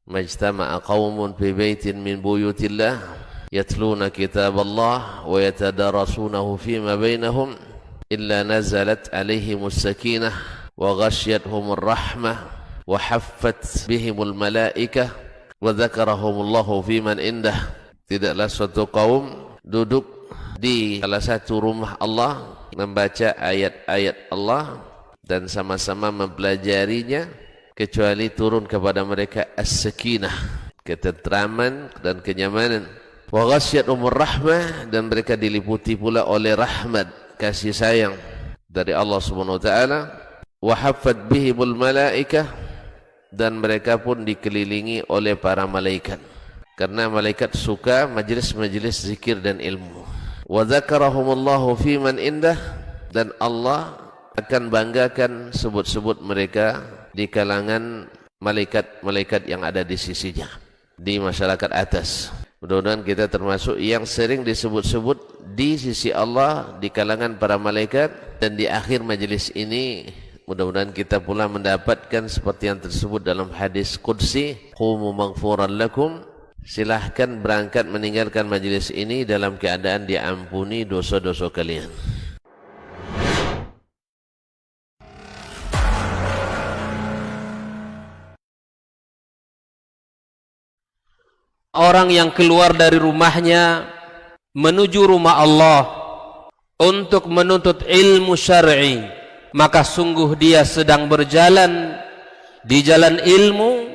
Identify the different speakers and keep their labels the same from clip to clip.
Speaker 1: majtama'a qaumun fi baitin min buyutillah yatluna kitaballah wa yatadarasunahu fima bainahum illa nazalat alaihimus sakinah wa ghasyiyatuhumur rahmah wa haffat bihimul malaikah wa dzakarahumullahu fiman indah. Tidaklah suatu kaum duduk di salah satu rumah Allah membaca ayat-ayat Allah dan sama-sama mempelajarinya kecuali turun kepada mereka as-sakinah, ketentraman dan kenyamanan. Wa ghasyiyatuhumur rahmah, dan mereka diliputi pula oleh rahmat, kasih sayang dari Allah Subhanahu wa taala. Wa haffat bihimul malaikah, dan mereka pun dikelilingi oleh para malaikat, karena malaikat suka majlis-majlis zikir dan ilmu. Wa dzakarahumullahu fiman indah, dan Allah akan banggakan sebut-sebut mereka di kalangan malaikat-malaikat yang ada di sisinya, di masyarakat atas. Mudah-mudahan kita termasuk yang sering disebut-sebut di sisi Allah di kalangan para malaikat, dan di akhir majelis ini mudah-mudahan kita pula mendapatkan seperti yang tersebut dalam hadis qudsi, qumu maghfuran lakum, silahkan berangkat meninggalkan majelis ini dalam keadaan diampuni dosa-dosa kalian.
Speaker 2: Orang yang keluar dari rumahnya menuju rumah Allah untuk menuntut ilmu syar'i, maka sungguh dia sedang berjalan di jalan ilmu,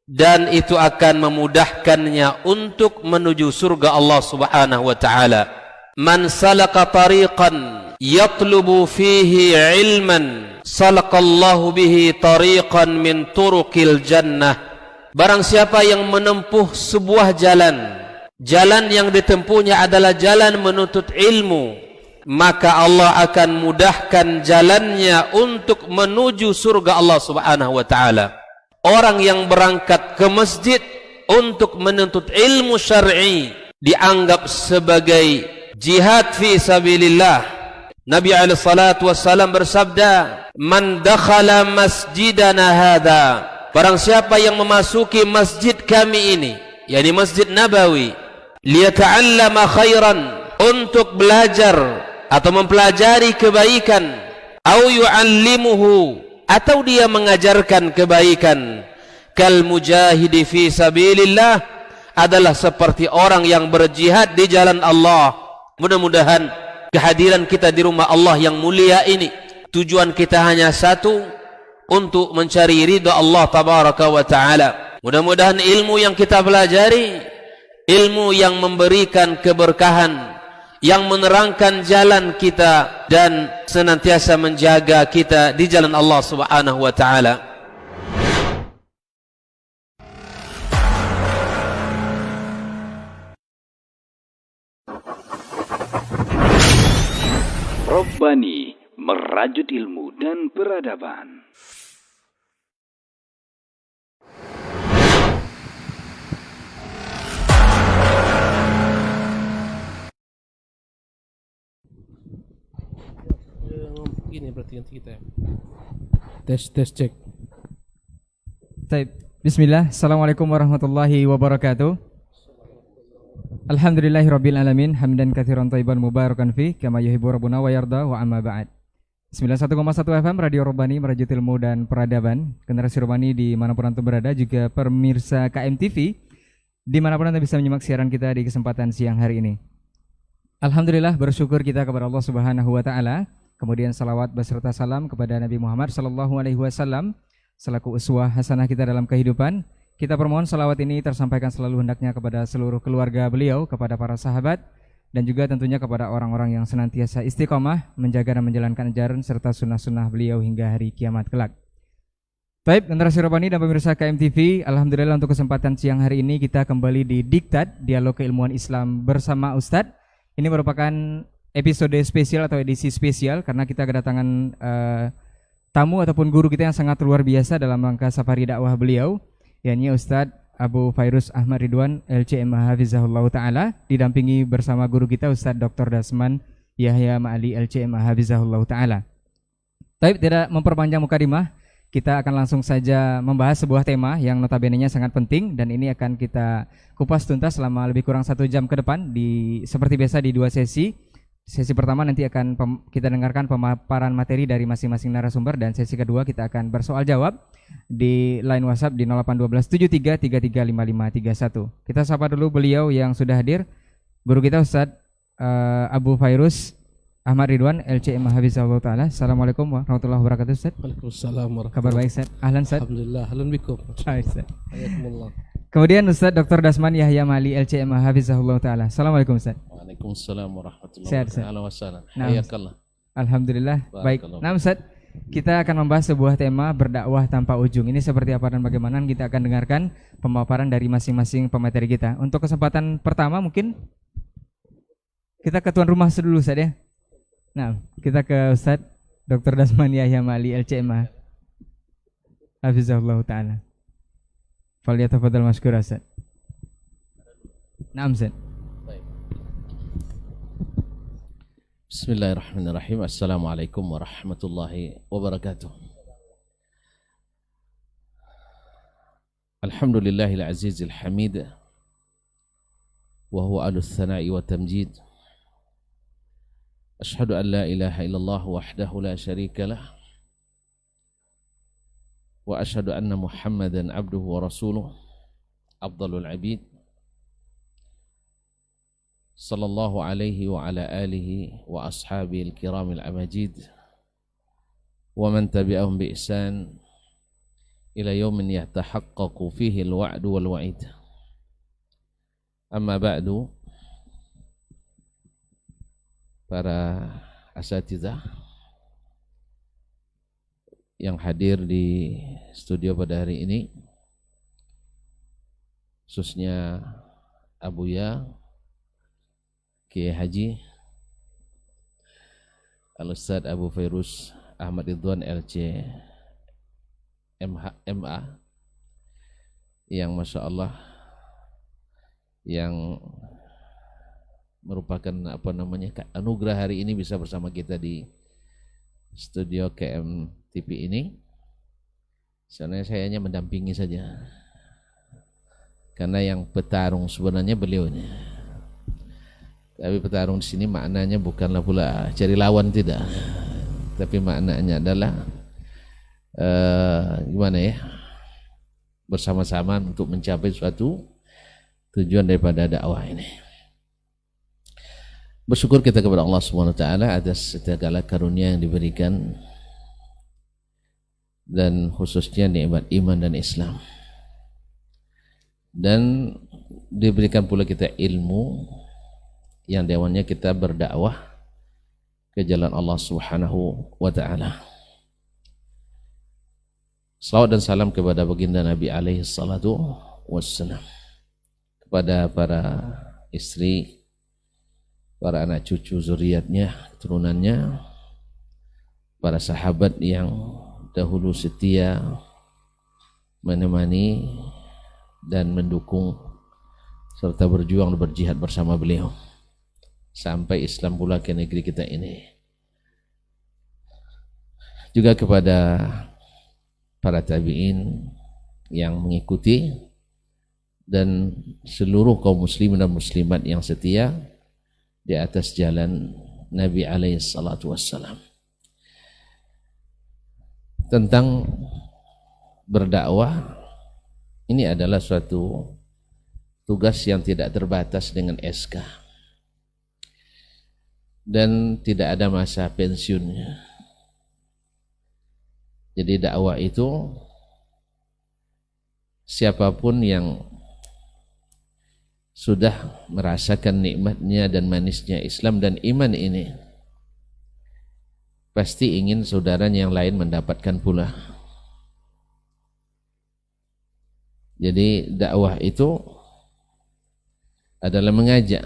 Speaker 2: dan itu akan memudahkannya untuk menuju surga Allah Subhanahu wa taala. Man salaka tariqan yatlubu fihi ilman salakallahu bihi tariqan min turuqil jannah. Barang siapa yang menempuh sebuah jalan yang ditempuhnya adalah jalan menuntut ilmu, maka Allah akan mudahkan jalannya untuk menuju surga Allah Subhanahu wa taala. Orang yang berangkat ke masjid untuk menuntut ilmu syar'i dianggap sebagai jihad fi sabilillah. Nabi alaihi salatu wassalam bersabda, "Man dakhala masjidana hadza," barang siapa yang memasuki masjid kami ini, yakni Masjid Nabawi, liyata'allama khairan, untuk belajar atau mempelajari kebaikan, au yu'allimuhu, atau dia mengajarkan kebaikan, kal mujahidi fi sabilillah, adalah seperti orang yang berjihad di jalan Allah. Mudah-mudahan kehadiran kita di rumah Allah yang mulia ini, tujuan kita hanya satu, untuk mencari ridha Allah tabaraka wa taala. Mudah-mudahan ilmu yang kita pelajari, ilmu yang memberikan keberkahan, yang menerangkan jalan kita dan senantiasa menjaga kita di jalan Allah Subhanahu wa taala.
Speaker 3: Rabbani, merajut ilmu dan peradaban.
Speaker 4: Ini berarti nanti kita tes cek.
Speaker 5: Baik, bismillah. Assalamualaikum warahmatullahi wabarakatuh. Alhamdulillahirabbil alamin, hamdan katsiran thayyiban mubarakan fi kama yuhibbu rabbuna wa yarda, wa amma ba'd. 91,1 FM Radio Rabbani, merajut ilmu dan peradaban. Generasi Rabbani dimanapun antum berada, juga pemirsa KMTV dimanapun anda bisa menyimak siaran kita di kesempatan siang hari ini. Alhamdulillah, bersyukur kita kepada Allah Subhanahu wa taala. Kemudian salawat beserta salam kepada Nabi Muhammad sallallahu alaihi wasallam selaku uswah hasanah kita dalam kehidupan. Kita permohon salawat ini tersampaikan selalu hendaknya kepada seluruh keluarga beliau, kepada para sahabat, dan juga tentunya kepada orang-orang yang senantiasa istiqomah menjaga dan menjalankan ajaran serta sunnah-sunnah beliau hingga hari kiamat kelak. Baik, generasi Rabbani dan pemirsa KMTV, alhamdulillah untuk kesempatan siang hari ini kita kembali di Diktat, Dialog Keilmuan Islam bersama Ustadz. Ini merupakan episode spesial atau edisi spesial karena kita kedatangan tamu ataupun guru kita yang sangat luar biasa dalam rangka safari dakwah beliau, yakni Ustadz Abu Fairuz Ahmad Ridwan LCM Hafizahullah Ta'ala, didampingi bersama guru kita Ustadz Dr. Dasman Yahya Ma'ali LCM Hafizahullah Ta'ala. Tapi tidak memperpanjang mukadimah, Kita akan langsung saja membahas sebuah tema yang notabene-nya sangat penting, dan ini akan kita kupas tuntas selama lebih kurang 1 jam ke depan, seperti biasa di 2 sesi. Sesi pertama nanti akan kita dengarkan pemaparan materi dari masing-masing narasumber, dan sesi kedua kita akan bersoal jawab di line WhatsApp di 081273335531. Kita sapa dulu beliau yang sudah hadir, guru kita Ustadz Abu Fairuz Ahmad Ridwan LCM Hafizahullah Ta'ala. Assalamualaikum warahmatullahi wabarakatuh Ustaz.
Speaker 4: Waalaikumsalam warahmatullahi wabarakatuh.
Speaker 5: Kabar baik Ustaz? Ahlan Ustaz.
Speaker 4: Alhamdulillah, ahlan bikum.
Speaker 5: Hai Ustaz.
Speaker 4: Hayakumullah.
Speaker 5: Kemudian Ustaz Dr. Dasman Yahya Mali LCM Hafizahullah Ta'ala. Assalamualaikum Ustaz.
Speaker 6: Waalaikumsalam warahmatullahi
Speaker 5: Sehat, Ustaz.
Speaker 6: wabarakatuh.
Speaker 5: Nah,
Speaker 6: Hayakallah.
Speaker 5: Alhamdulillah baik.
Speaker 6: Barakallah.
Speaker 5: Nah Ustaz, kita akan membahas sebuah tema berdakwah tanpa ujung. Ini seperti apa dan bagaimana, kita akan dengarkan pemaparan dari masing-masing pemateri kita. Untuk kesempatan pertama mungkin kita ke tuan rumah dulu Ustaz ya. Nah, kita ke Ustaz Dr. Dasman Yahya Mali LCMA Hafizahullah Ta'ala. Falyatafadhal mashkur Ustaz. Naam Ustaz.
Speaker 6: Bismillahirrahmanirrahim. Assalamualaikum warahmatullahi wabarakatuh. Alhamdulillahil azizil hamid, wa huwa alus thana'i wa tamjid. Ashhadu an la ilaha illallah wahdahu la syarika lah, wa ashhadu anna Muhammadan abduhu wa rasuluh, afdalul abid, sallallahu alaihi wa ala alihi wa ashabihi al-kiramil amajid, wa man tabi'ahum bi ihsan ila yaumin yatahaqqaqu fihi al-wa'du wal wa'id. Amma ba'du, para asatizah yang hadir di studio pada hari ini, khususnya Abuya Kiai Haji Al-Ustadz Abu Fairuz Ahmad Ridwan LC MA, yang Masya Allah yang merupakan anugerah hari ini bisa bersama kita di studio KM TV ini. Sebenarnya saya hanya mendampingi saja, karena yang petarung sebenarnya beliaunya. Tapi petarung di sini maknanya bukanlah pula cari lawan, tidak. Tapi maknanya adalah gimana ya? Bersama-sama untuk mencapai suatu tujuan daripada dakwah ini. Bersyukur kita kepada Allah Subhanahu wa taala atas segala karunia yang diberikan, dan khususnya nikmat iman dan Islam. Dan diberikan pula kita ilmu yang dewannya kita berdakwah ke jalan Allah Subhanahu wa taala. Salawat dan salam kepada baginda Nabi alaihi salatu wassalam, kepada para istri, para anak cucu zuriatnya, keturunannya, para sahabat yang dahulu setia menemani dan mendukung serta berjuang dan berjihad bersama beliau sampai Islam pula ke negeri kita ini. Juga kepada para tabi'in yang mengikuti, dan seluruh kaum muslimin dan muslimat yang setia di atas jalan Nabi alaihi salatu wassalam. Tentang berdakwah, ini adalah suatu tugas yang tidak terbatas dengan SK, dan tidak ada masa pensiunnya. Jadi dakwah itu siapapun yang sudah merasakan nikmatnya dan manisnya Islam dan iman ini, pasti ingin saudaranya yang lain mendapatkan pula. Jadi dakwah itu adalah mengajak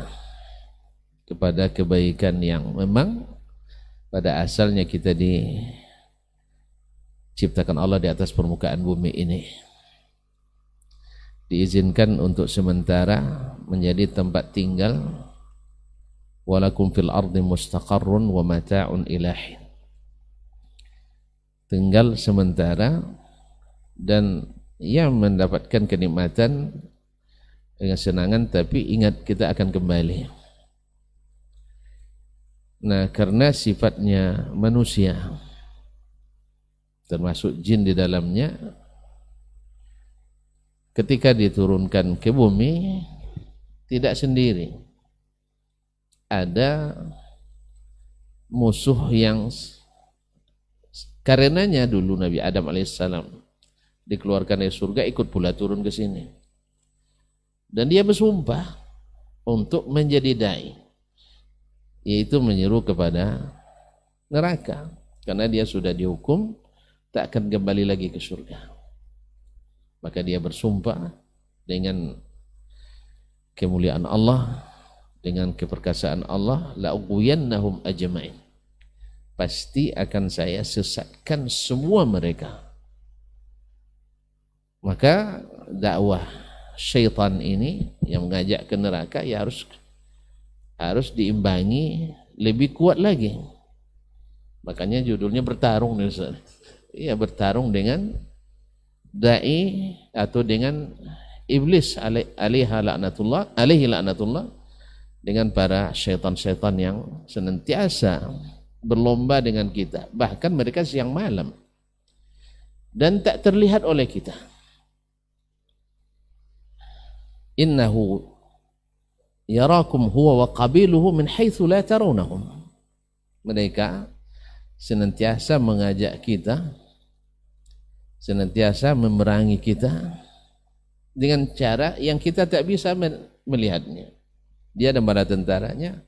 Speaker 6: kepada kebaikan yang memang pada asalnya kita diciptakan Allah di atas permukaan bumi ini, diizinkan untuk sementara menjadi tempat tinggal. Walakum fil ardi mustaqarrun wa mata'un ilahin. tinggal sementara dan ia mendapatkan kenikmatan dengan senangan, tapi ingat kita akan kembali. Nah, karena sifatnya manusia termasuk jin di dalamnya, ketika diturunkan ke bumi tidak sendiri, ada musuh yang karenanya dulu Nabi Adam alaihissalam dikeluarkan dari surga ikut pula turun ke sini, dan dia bersumpah untuk menjadi dai, yaitu menyeru kepada neraka, karena dia sudah dihukum tak akan kembali lagi ke surga. Maka dia bersumpah dengan kemuliaan Allah, dengan keperkasaan Allah, la ughwiyannahum ajma'in, pasti akan saya sesatkan semua mereka. Maka dakwah syaitan ini yang mengajak ke neraka ya harus diimbangi lebih kuat lagi. Makanya judulnya bertarung nih Ustaz. Iya, bertarung dengan dai atau dengan iblis alaihi laknatullah, dengan para syaitan-syaitan yang senantiasa berlomba dengan kita, bahkan mereka siang malam dan tak terlihat oleh kita. Innahu yarakum huwa wa qabiluhu min haitsu la tarawnahum. Mereka senantiasa mengajak kita, senantiasa memerangi kita dengan cara yang kita tak bisa melihatnya. Dia dan para tentaranya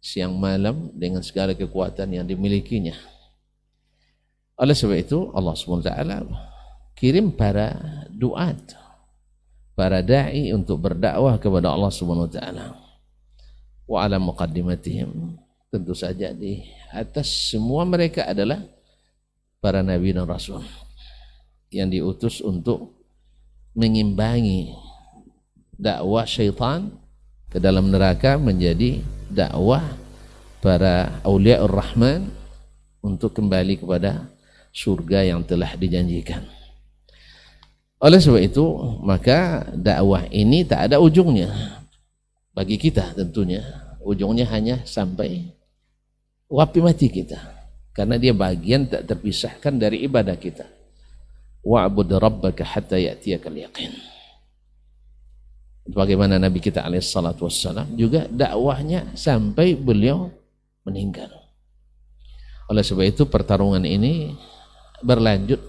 Speaker 6: siang malam dengan segala kekuatan yang dimilikinya. Oleh sebab itu Allah SWT kirim para duat, para da'i untuk berdakwah kepada Allah SWT. Wa ala muqaddimatihim, tentu saja di atas semua mereka adalah para nabi dan rasul yang diutus untuk mengimbangi dakwah syaitan ke dalam neraka menjadi dakwah para auliaur rahman untuk kembali kepada surga yang telah dijanjikan. Oleh sebab itu maka dakwah ini tak ada ujungnya bagi kita, tentunya ujungnya hanya sampai wapi mati kita, karena dia bagian tak terpisahkan dari ibadah kita. Wa'bud rabbaka hatta ya'tiyakal yaqin. Bagaimana Nabi kita alaihissalatu wassalam juga dakwahnya sampai beliau meninggal. Oleh sebab itu pertarungan ini berlanjut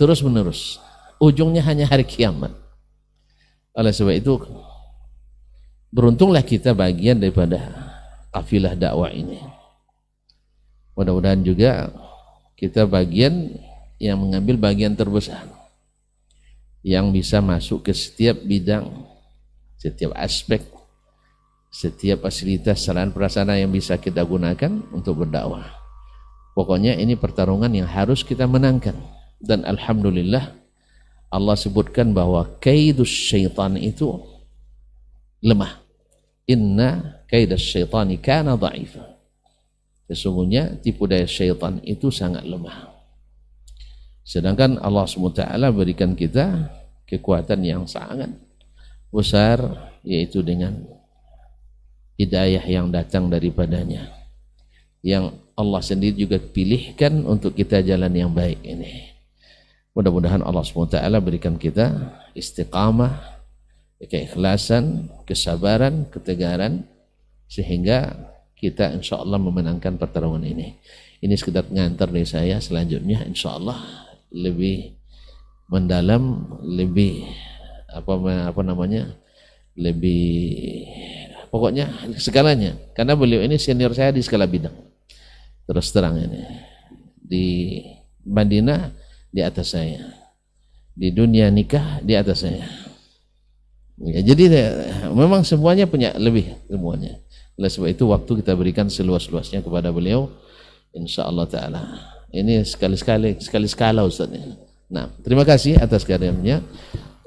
Speaker 6: terus menerus, ujungnya hanya hari kiamat. Oleh sebab itu beruntunglah kita bagian daripada kafilah dakwah ini. Mudah-mudahan juga kita bagian yang mengambil bagian terbesar, yang bisa masuk ke setiap bidang, setiap aspek, setiap fasilitas sarana prasarana yang bisa kita gunakan untuk berdakwah. Pokoknya ini pertarungan yang harus kita menangkan, dan alhamdulillah Allah sebutkan bahwa kaidus syaitan itu lemah. Inna kaidus syaitani kana dha'ifa. Sesungguhnya tipu daya syaitan itu sangat lemah. Sedangkan Allah SWT berikan kita kekuatan yang sangat besar, yaitu dengan hidayah yang datang daripadanya, yang Allah sendiri juga pilihkan untuk kita jalan yang baik ini. Mudah-mudahan Allah SWT berikan kita istiqamah, keikhlasan, kesabaran, ketegaran, sehingga kita insya Allah memenangkan pertarungan ini. Ini sekedar ngantar dari saya. Selanjutnya insya Allah lebih mendalam, lebih lebih pokoknya segalanya, karena beliau ini senior saya di segala bidang. Terus terang ini di Madinah di atas saya, di dunia nikah di atas saya ya, jadi memang semuanya punya lebih semuanya. Oleh sebab itu waktu kita berikan seluas-luasnya kepada beliau insyaallah ta'ala. Ini sekali-sekala Ustaz. Nah, terima kasih atas karyanya.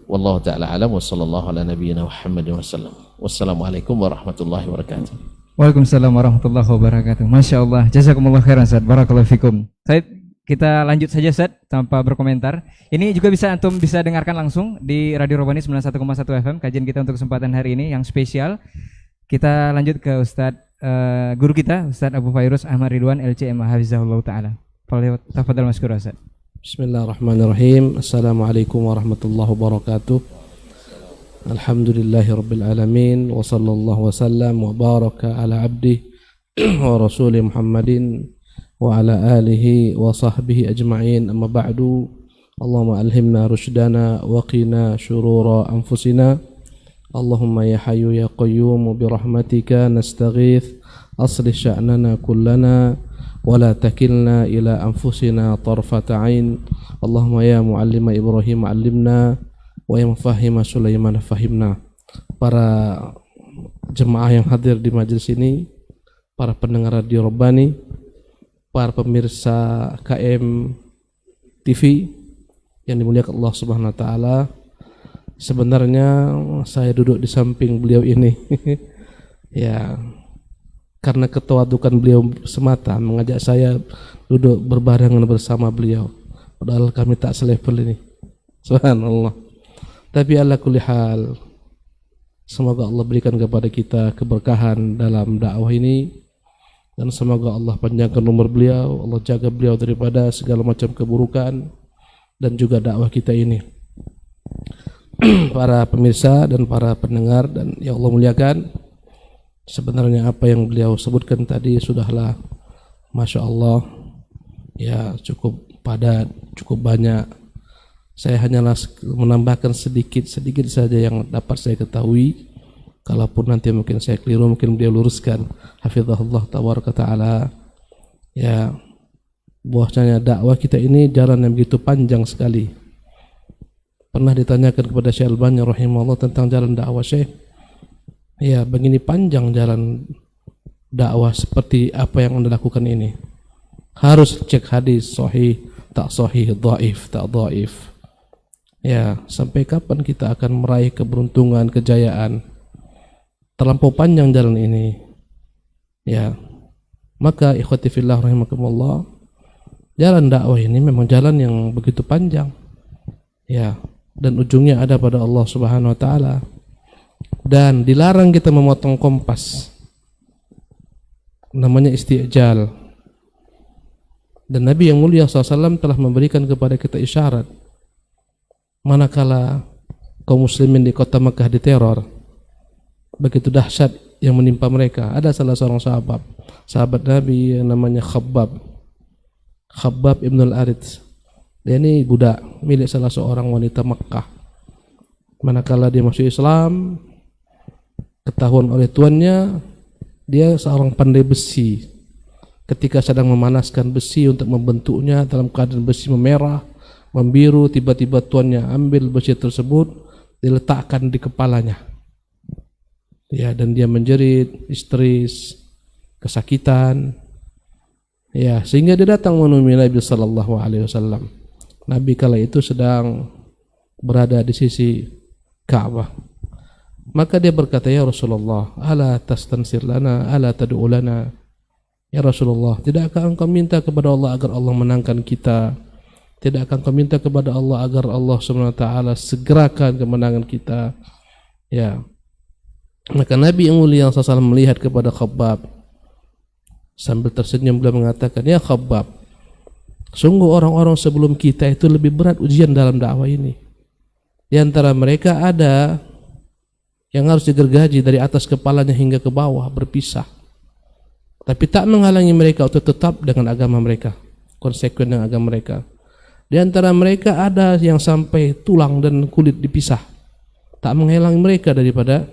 Speaker 6: Wallahu ta'ala alam wa sallallahu ala nabiyyina Muhammadin wasallam. Wassalamualaikum warahmatullahi wabarakatuh.
Speaker 5: Waalaikumsalam warahmatullahi wabarakatuh. Masya Allah, jazakumullah khairan Ustaz, barakallahu fikum. Saya kita lanjut saja Ustaz tanpa berkomentar. Ini juga antum bisa dengarkan langsung di Radio Robbani 91,1 FM kajian kita untuk kesempatan hari ini yang spesial. Kita lanjut ke Ustaz guru kita Ustaz Abu Fairuz Ahmad Ridwan LCM Hafizahullah taala. Tafadhal maskur Ustaz.
Speaker 4: Bismillahirrahmanirrahim. Assalamualaikum warahmatullahi wabarakatuh. Alhamdulillahi rabbil alamin wa sallallahu wasallam wa baraka ala abdi wa rasuli Muhammadin wa ala alihi wa sahbihi ajma'in. Amma ba'du. Allahumma alhimna rushdana wa qina syurura anfusina. Allahumma ya hayyu ya qayyum bi rahmatika nastaghith aslih sya'nana kullana wa la takilna ila anfusina tarfata ain. Allahumma ya muallima Ibrahim 'allimna wa ya mufahhima Sulaiman fahimna. Para jemaah yang hadir di majelis ini, para pendengar Radio Robbani, para pemirsa KM TV yang dimuliakan Allah Subhanahu wa taala. Sebenarnya saya duduk di samping beliau ini ya karena ketawadukan beliau semata mengajak saya duduk berbarengan bersama beliau, padahal kami tak selevel ini. Subhanallah. Tapi ala kulli hal, semoga Allah berikan kepada kita keberkahan dalam dakwah ini, dan semoga Allah panjangkan umur beliau, Allah jaga beliau daripada segala macam keburukan dan juga dakwah kita ini. Para pemirsa dan para pendengar dan ya Allah muliakan, sebenarnya apa yang beliau sebutkan tadi sudahlah Masya Allah ya, cukup padat, cukup banyak. Saya hanyalah menambahkan sedikit saja yang dapat saya ketahui. Kalaupun nanti mungkin saya keliru, mungkin beliau luruskan. Hafizahullah tabaraka ta'ala. Ya, bahwasanya dakwah kita ini jalan yang begitu panjang sekali. Pernah ditanyakan kepada Syekh Albani rahimahullah tentang jalan dakwah Syekh. Ya, begini panjang jalan dakwah seperti apa yang Anda lakukan ini. Harus cek hadis sahih, tak sahih, dhaif, tak dhaif. Ya, sampai kapan kita akan meraih keberuntungan, kejayaan? Terlampau panjang jalan ini. Ya. Maka ikhwati fillah rahimakumullah, jalan dakwah ini memang jalan yang begitu panjang. Ya, dan ujungnya ada pada Allah Subhanahu wa taala. Dan dilarang kita memotong kompas. Namanya isti'jal. Dan Nabi yang mulia SAW telah memberikan kepada kita isyarat. Manakala kaum muslimin di kota Makkah diteror, begitu dahsyat yang menimpa mereka, ada salah seorang sahabat Nabi yang namanya Khabbab ibn al-Arith. Dia ini budak milik salah seorang wanita Makkah. Manakala dia masuk Islam, ketahuan oleh tuannya dia seorang pandai besi. Ketika sedang memanaskan besi untuk membentuknya dalam keadaan besi memerah, membiru, tiba-tiba tuannya ambil besi tersebut, diletakkan di kepalanya. Ya, dan dia menjerit, histeris, kesakitan. Ya, sehingga dia datang menemui Nabi sallallahu alaihi wasallam. Nabi kala itu sedang berada di sisi Ka'bah. Maka dia berkata, "Ya Rasulullah, ala tastansir lana, ala tad'u lana?" Ya Rasulullah, tidakkah engkau minta kepada Allah agar Allah menangkan kita? Tidakkah engkau minta kepada Allah agar Allah SWT segerakan kemenangan kita? Ya. Maka Nabi yang mulia SAW melihat kepada Khabbab sambil tersenyum, beliau mengatakan, "Ya Khabbab, sungguh orang-orang sebelum kita itu lebih berat ujian dalam dakwah ini. Di antara mereka ada yang harus digergaji dari atas kepalanya hingga ke bawah, berpisah. Tapi tak menghalangi mereka untuk tetap dengan agama mereka, konsekuen dengan agama mereka. Di antara mereka ada yang sampai tulang dan kulit dipisah, tak menghalangi mereka daripada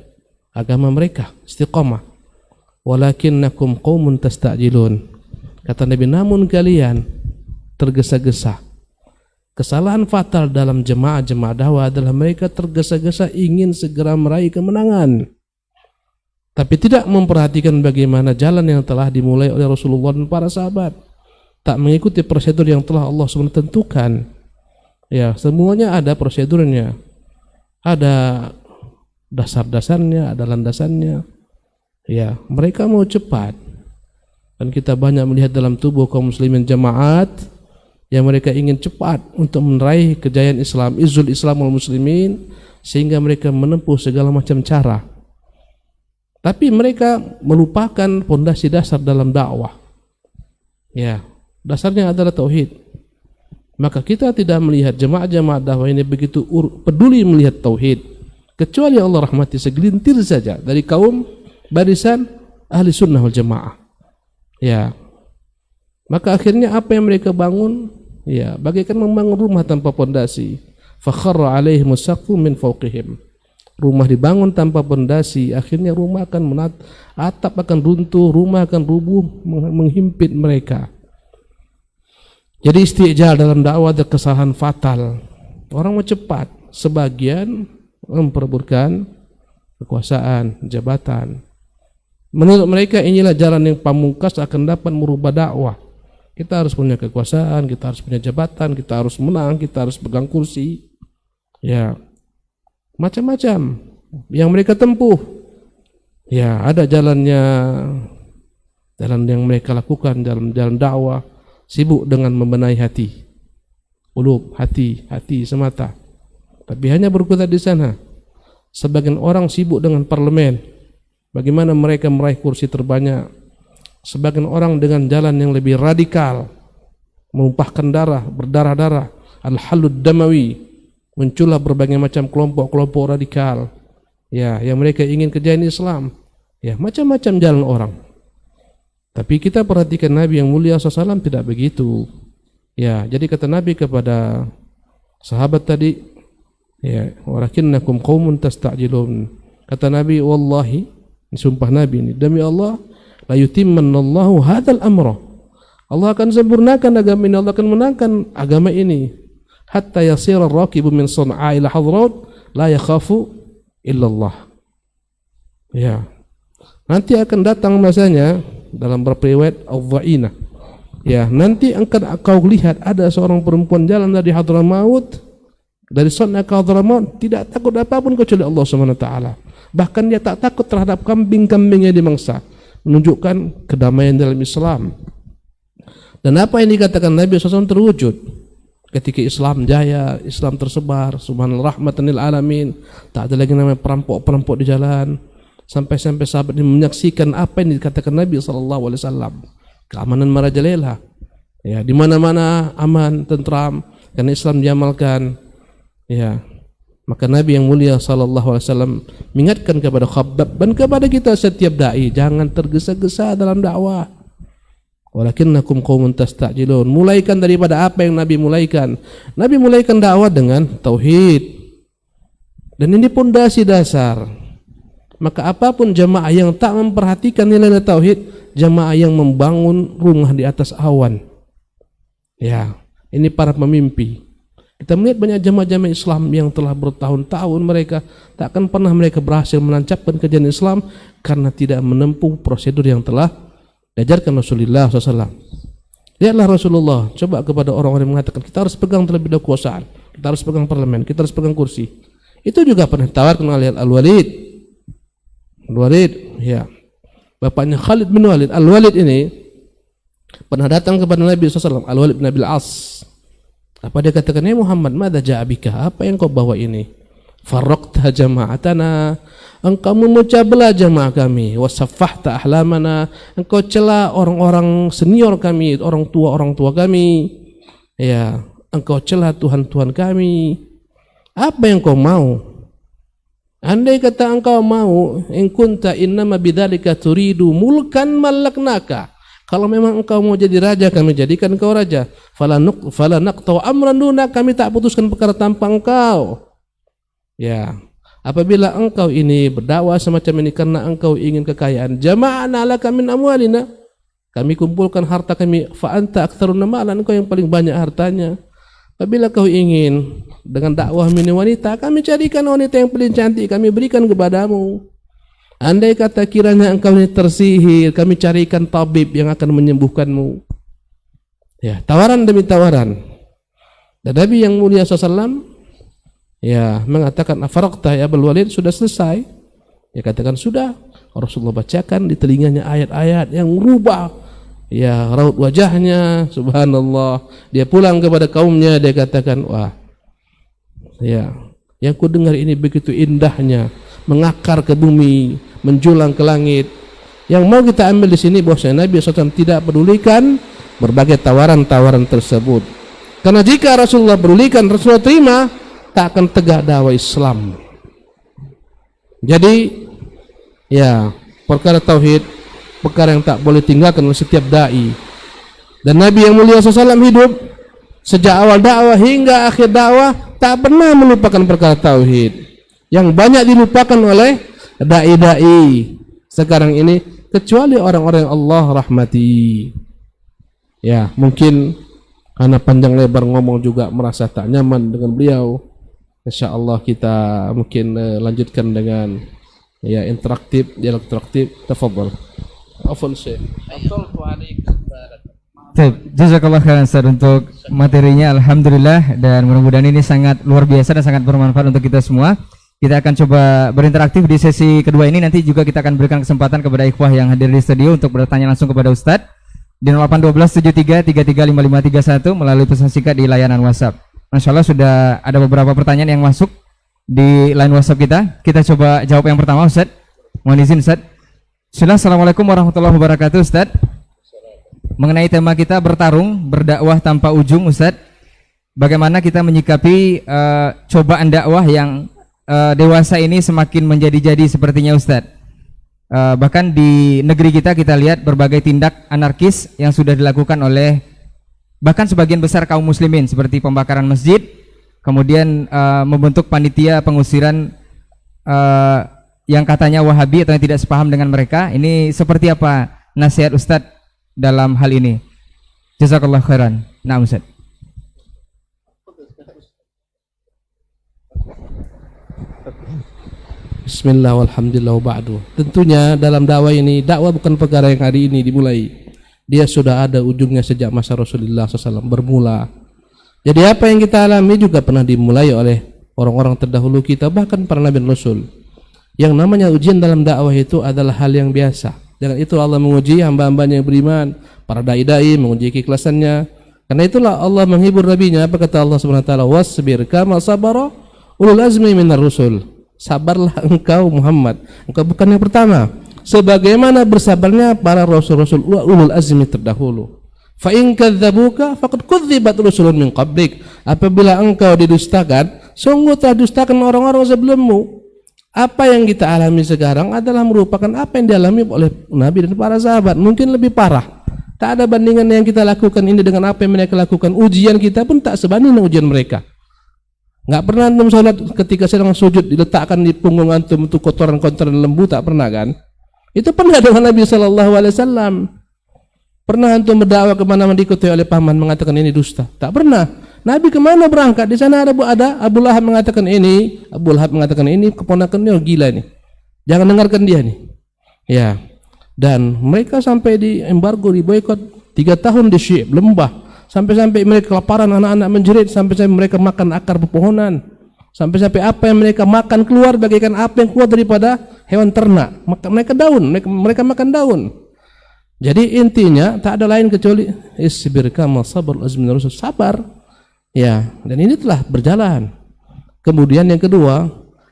Speaker 4: agama mereka, istiqamah. Walakinnakum qaumun tasta'jilun." Kata Nabi, namun kalian tergesa-gesa. Kesalahan fatal dalam jemaah dakwah adalah mereka tergesa-gesa ingin segera meraih kemenangan, tapi tidak memperhatikan bagaimana jalan yang telah dimulai oleh Rasulullah dan para sahabat. Tak mengikuti prosedur yang telah Allah SWT tentukan. Ya, semuanya ada prosedurnya, ada dasar-dasarnya, ada landasannya. Ya, mereka mau cepat, dan kita banyak melihat dalam tubuh kaum muslimin jamaat yang mereka ingin cepat untuk meraih kejayaan Islam, izzul Islam wal muslimin, sehingga mereka menempuh segala macam cara. Tapi mereka melupakan fondasi dasar dalam dakwah. Ya, dasarnya adalah tauhid. Maka kita tidak melihat jemaah-jemaah dakwah ini begitu peduli melihat tauhid, kecuali Allah rahmati segelintir saja dari kaum barisan ahli sunnah wal jamaah. Ya, maka akhirnya apa yang mereka bangun, ya, bagaikan membangun rumah tanpa pondasi. Fakharra alaihimus saqfu min fawqihim. Rumah dibangun tanpa pondasi, akhirnya rumah akan atap akan runtuh, rumah akan rubuh, menghimpit mereka. Jadi istijal dalam dakwah ada kesalahan fatal. Orang mau cepat, sebagian memperebutkan kekuasaan, jabatan. Menurut mereka inilah jalan yang pamungkas akan dapat merubah dakwah. Kita harus punya kekuasaan, kita harus punya jabatan, kita harus menang, kita harus pegang kursi. Ya, macam-macam yang mereka tempuh. Ya, ada jalannya, jalan yang mereka lakukan, jalan dakwah, sibuk dengan membenahi hati, qulub, hati semata. Tapi hanya berkutat di sana. Sebagian orang sibuk dengan parlemen, bagaimana mereka meraih kursi terbanyak. Sebagian orang dengan jalan yang lebih radikal, menumpahkan darah, berdarah-darah, al-halud damawi. Muncullah berbagai macam kelompok-kelompok radikal, ya, yang mereka ingin kejayaan Islam, ya, macam-macam jalan orang. Tapi kita perhatikan Nabi yang mulia SAW tidak begitu, ya. Jadi kata Nabi kepada sahabat tadi, ya, walakinnakum qaumun tasta'jilun. Kata Nabi, wallahi, ini sumpah Nabi ini, demi Allah, la yutimmannallahu hadzal amra. Allah akan sempurnakan agama ini, Allah akan menangkan agama ini. Hatta yasira ar-rakibu min Sun'a ila Hadraut la yakhafu illallah. Ya. Nanti akan datang masanya dalam berriwayat al-dha'ina. Ya, nanti engkau lihat ada seorang perempuan jalan dari Hadramaut, dari Sun'a ke Hadramaut, tidak takut apapun kecuali Allah Subhanahu wa taala. Bahkan dia tak takut terhadap kambing-kambingnya dimangsa, menunjukkan kedamaian dalam Islam. Dan apa yang dikatakan Nabi SAW terwujud. Ketika Islam jaya, Islam tersebar, subhanallah rahmatan lil alamin, tak ada lagi namanya perampok-perampok di jalan. Sampai-sampai sahabat ini menyaksikan apa yang dikatakan Nabi SAW. Keamanan merajalela. Ya, di mana-mana aman, tentram, karena Islam diamalkan. Ya, maka Nabi yang mulia SAW mengingatkan kepada Khabbab dan kepada kita setiap dai, jangan tergesa-gesa dalam dakwah. Walakinnakum qaumun tasta'jilun. Mulaikan daripada apa yang Nabi mulaikan. Nabi mulaikan dakwah dengan tauhid. Dan ini pondasi dasar. Maka apapun jamaah yang tak memperhatikan nilai tauhid, jamaah yang membangun rumah di atas awan. Ya, ini para pemimpi. Kita melihat banyak jamaah-jamaah Islam yang telah bertahun-tahun mereka tak akan pernah mereka berhasil menancapkan kejayaan Islam karena tidak menempuh prosedur yang telah diajarkan Rasulullah SAW. Lihatlah Rasulullah, coba kepada orang-orang yang mengatakan kita harus pegang terlebih dahulu kekuasaan, kita harus pegang parlemen, kita harus pegang kursi. Itu juga pernah ditawarkan oleh Al-Walid. Al-Walid, ya, bapaknya Khalid bin Walid. Al-Walid ini pernah datang kepada Nabi SAW. Al-Walid bin Abil As. Apa dia katakan? Ya Muhammad, madza ja'a bika? Apa yang kau bawa ini? Farraqta jama'atana, engkau memecah belah jamaah kami. Wasaffahta ahlamana, engkau cela orang-orang senior kami, orang tua kami. Ya, engkau cela Tuhan-Tuhan kami. Apa yang kau mau? Andai kata engkau mau, in kunta innama bidzalika turidu mulkan malaknaka. Kalau memang engkau mau jadi raja, kami jadikan engkau raja. Fala naqta amran duna, kami tak putuskan perkara tanpa engkau. Ya, apabila engkau ini berdakwah semacam ini karena engkau ingin kekayaan, jama'ana laka min amwalina, kami kumpulkan harta kami, fa anta aktsarun malan, engkau yang paling banyak hartanya. Apabila kau ingin dengan dakwah mini wanita, kami carikan wanita yang paling cantik, kami berikan kepadamu. Andai kata kiranya engkau ini tersihir, kami carikan tabib yang akan menyembuhkanmu. Ya, tawaran demi tawaran. Dan Nabi yang mulia SAW, ya, mengatakan afaraqta ya Abul Walid, sudah selesai? Dia katakan sudah. Rasulullah bacakan di telinganya ayat-ayat yang merubah, ya raut wajahnya, subhanallah. Dia pulang kepada kaumnya, dia katakan, wah, ya, yang ku dengar ini begitu indahnya, mengakar ke bumi, menjulang ke langit. Yang mau kita ambil di sini bahwasanya Nabi SAW tidak pedulikan berbagai tawaran-tawaran tersebut. Karena jika Rasulullah pedulikan, Rasulullah terima, tak akan tegak dakwah Islam. Jadi, ya, perkara tauhid, perkara yang tak boleh tinggalkan oleh setiap dai. Dan Nabi yang mulia SAW hidup sejak awal dakwah hingga akhir dakwah tak pernah melupakan perkara tauhid. Yang banyak dilupakan oleh dai-dai sekarang ini, kecuali orang-orang yang Allah rahmati. Ya, mungkin karena panjang lebar ngomong juga merasa tak nyaman dengan beliau. Insyaallah kita mungkin lanjutkan dengan ya interaktif, dialog interaktif. Tafadhal. Afwan Syekh.
Speaker 5: Jazakallah khairan Ustaz untuk materinya, alhamdulillah, dan mudah-mudahan ini sangat luar biasa dan sangat bermanfaat untuk kita semua. Kita akan coba berinteraktif di sesi kedua ini. Nanti juga kita akan berikan kesempatan kepada ikhwah yang hadir di studio untuk bertanya langsung kepada Ustadz di 081273335531 melalui pesan singkat di layanan WhatsApp. Masya Allah sudah ada beberapa pertanyaan yang masuk di line WhatsApp kita. Kita coba jawab yang pertama, Ustadz. Mohon izin, Ustadz. Assalamualaikum warahmatullahi wabarakatuh, Ustadz. Mengenai tema kita bertarung, berdakwah tanpa ujung, Ustadz. Bagaimana kita menyikapi cobaan dakwah yang dewasa ini semakin menjadi-jadi sepertinya, Ustadz. Bahkan di negeri kita lihat berbagai tindak anarkis yang sudah dilakukan oleh bahkan sebagian besar kaum muslimin, seperti pembakaran masjid, kemudian membentuk panitia pengusiran yang katanya Wahabi atau yang tidak sepaham dengan mereka. Ini seperti apa nasihat Ustadz dalam hal ini? Jazakallah khairan. Nah, Ustadz.
Speaker 4: Bismillah walhamdulillah wa ba'du. Tentunya dalam dakwah ini, dakwah bukan perkara yang hari ini dimulai. Dia sudah ada ujungnya sejak masa Rasulullah SAW bermula. Jadi apa yang kita alami juga pernah dimulai oleh orang-orang terdahulu kita, bahkan para nabi dan rasul. Yang namanya ujian dalam dakwah itu adalah hal yang biasa. Dengan itu Allah menguji hamba-hambanya yang beriman, para dai-dai menguji keikhlasannya. Karena itulah Allah menghibur nabinya. Apa kata Allah Subhanahu wa taala? Wasbir kama sabara ulul azmi minar rusul. Sabarlah engkau Muhammad, engkau bukan yang pertama, sebagaimana bersabarnya para rasul-rasul ulul azmi terdahulu. Fa in kadzdzabuka faqad kudzibat rusulun min qablik. Apabila engkau didustakan, sungguh telah dustakan orang-orang sebelummu. Apa yang kita alami sekarang adalah merupakan apa yang dialami oleh Nabi dan para sahabat, mungkin lebih parah. Tak ada bandingan yang kita lakukan ini dengan apa yang mereka lakukan. Ujian kita pun tak sebanding dengan ujian mereka. Enggak pernah antum salat ketika sedang sujud diletakkan di punggung antum untuk kotoran-kotoran lembu, tak pernah kan? Itu pernah dengan Nabi SAW. Pernah antum berdakwah kemana diikuti oleh paman mengatakan ini dusta? Tak pernah. Nabi kemana berangkat? Di sana ada Abu Lahab mengatakan ini, Abu Lahab mengatakan ini, keponakannya gila ini. Jangan dengarkan dia nih. Ya. Dan mereka sampai di embargo, di boikot 3 tahun di Syekh lembah. Sampai-sampai mereka kelaparan, anak-anak menjerit, sampai-sampai mereka makan akar pepohonan. Sampai-sampai apa yang mereka makan keluar bagaikan apa yang keluar daripada hewan ternak. Mereka daun, mereka makan daun. Jadi intinya tak ada lain kecuali isbir kama sabar azmin rasul, sabar. Ya, dan ini telah berjalan. Kemudian yang kedua,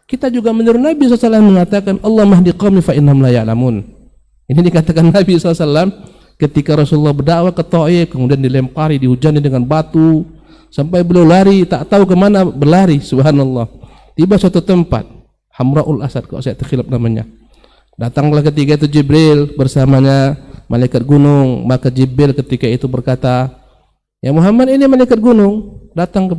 Speaker 4: kita juga menurut Nabi SAW mengatakan Allah mahdi qaumi fa innahum la ya'lamun. Ini dikatakan Nabi SAW ketika Rasulullah berdakwah ke Thaif, kemudian dilempari, dihujani dengan batu sampai beliau lari, tak tahu kemana berlari. Subhanallah. Tiba suatu tempat, Hamraul Asad, kalau saya terkhilaf namanya. Datanglah ketika itu Jibril bersamanya malaikat gunung. Maka Jibril ketika itu berkata, ya Muhammad, ini malaikat gunung datang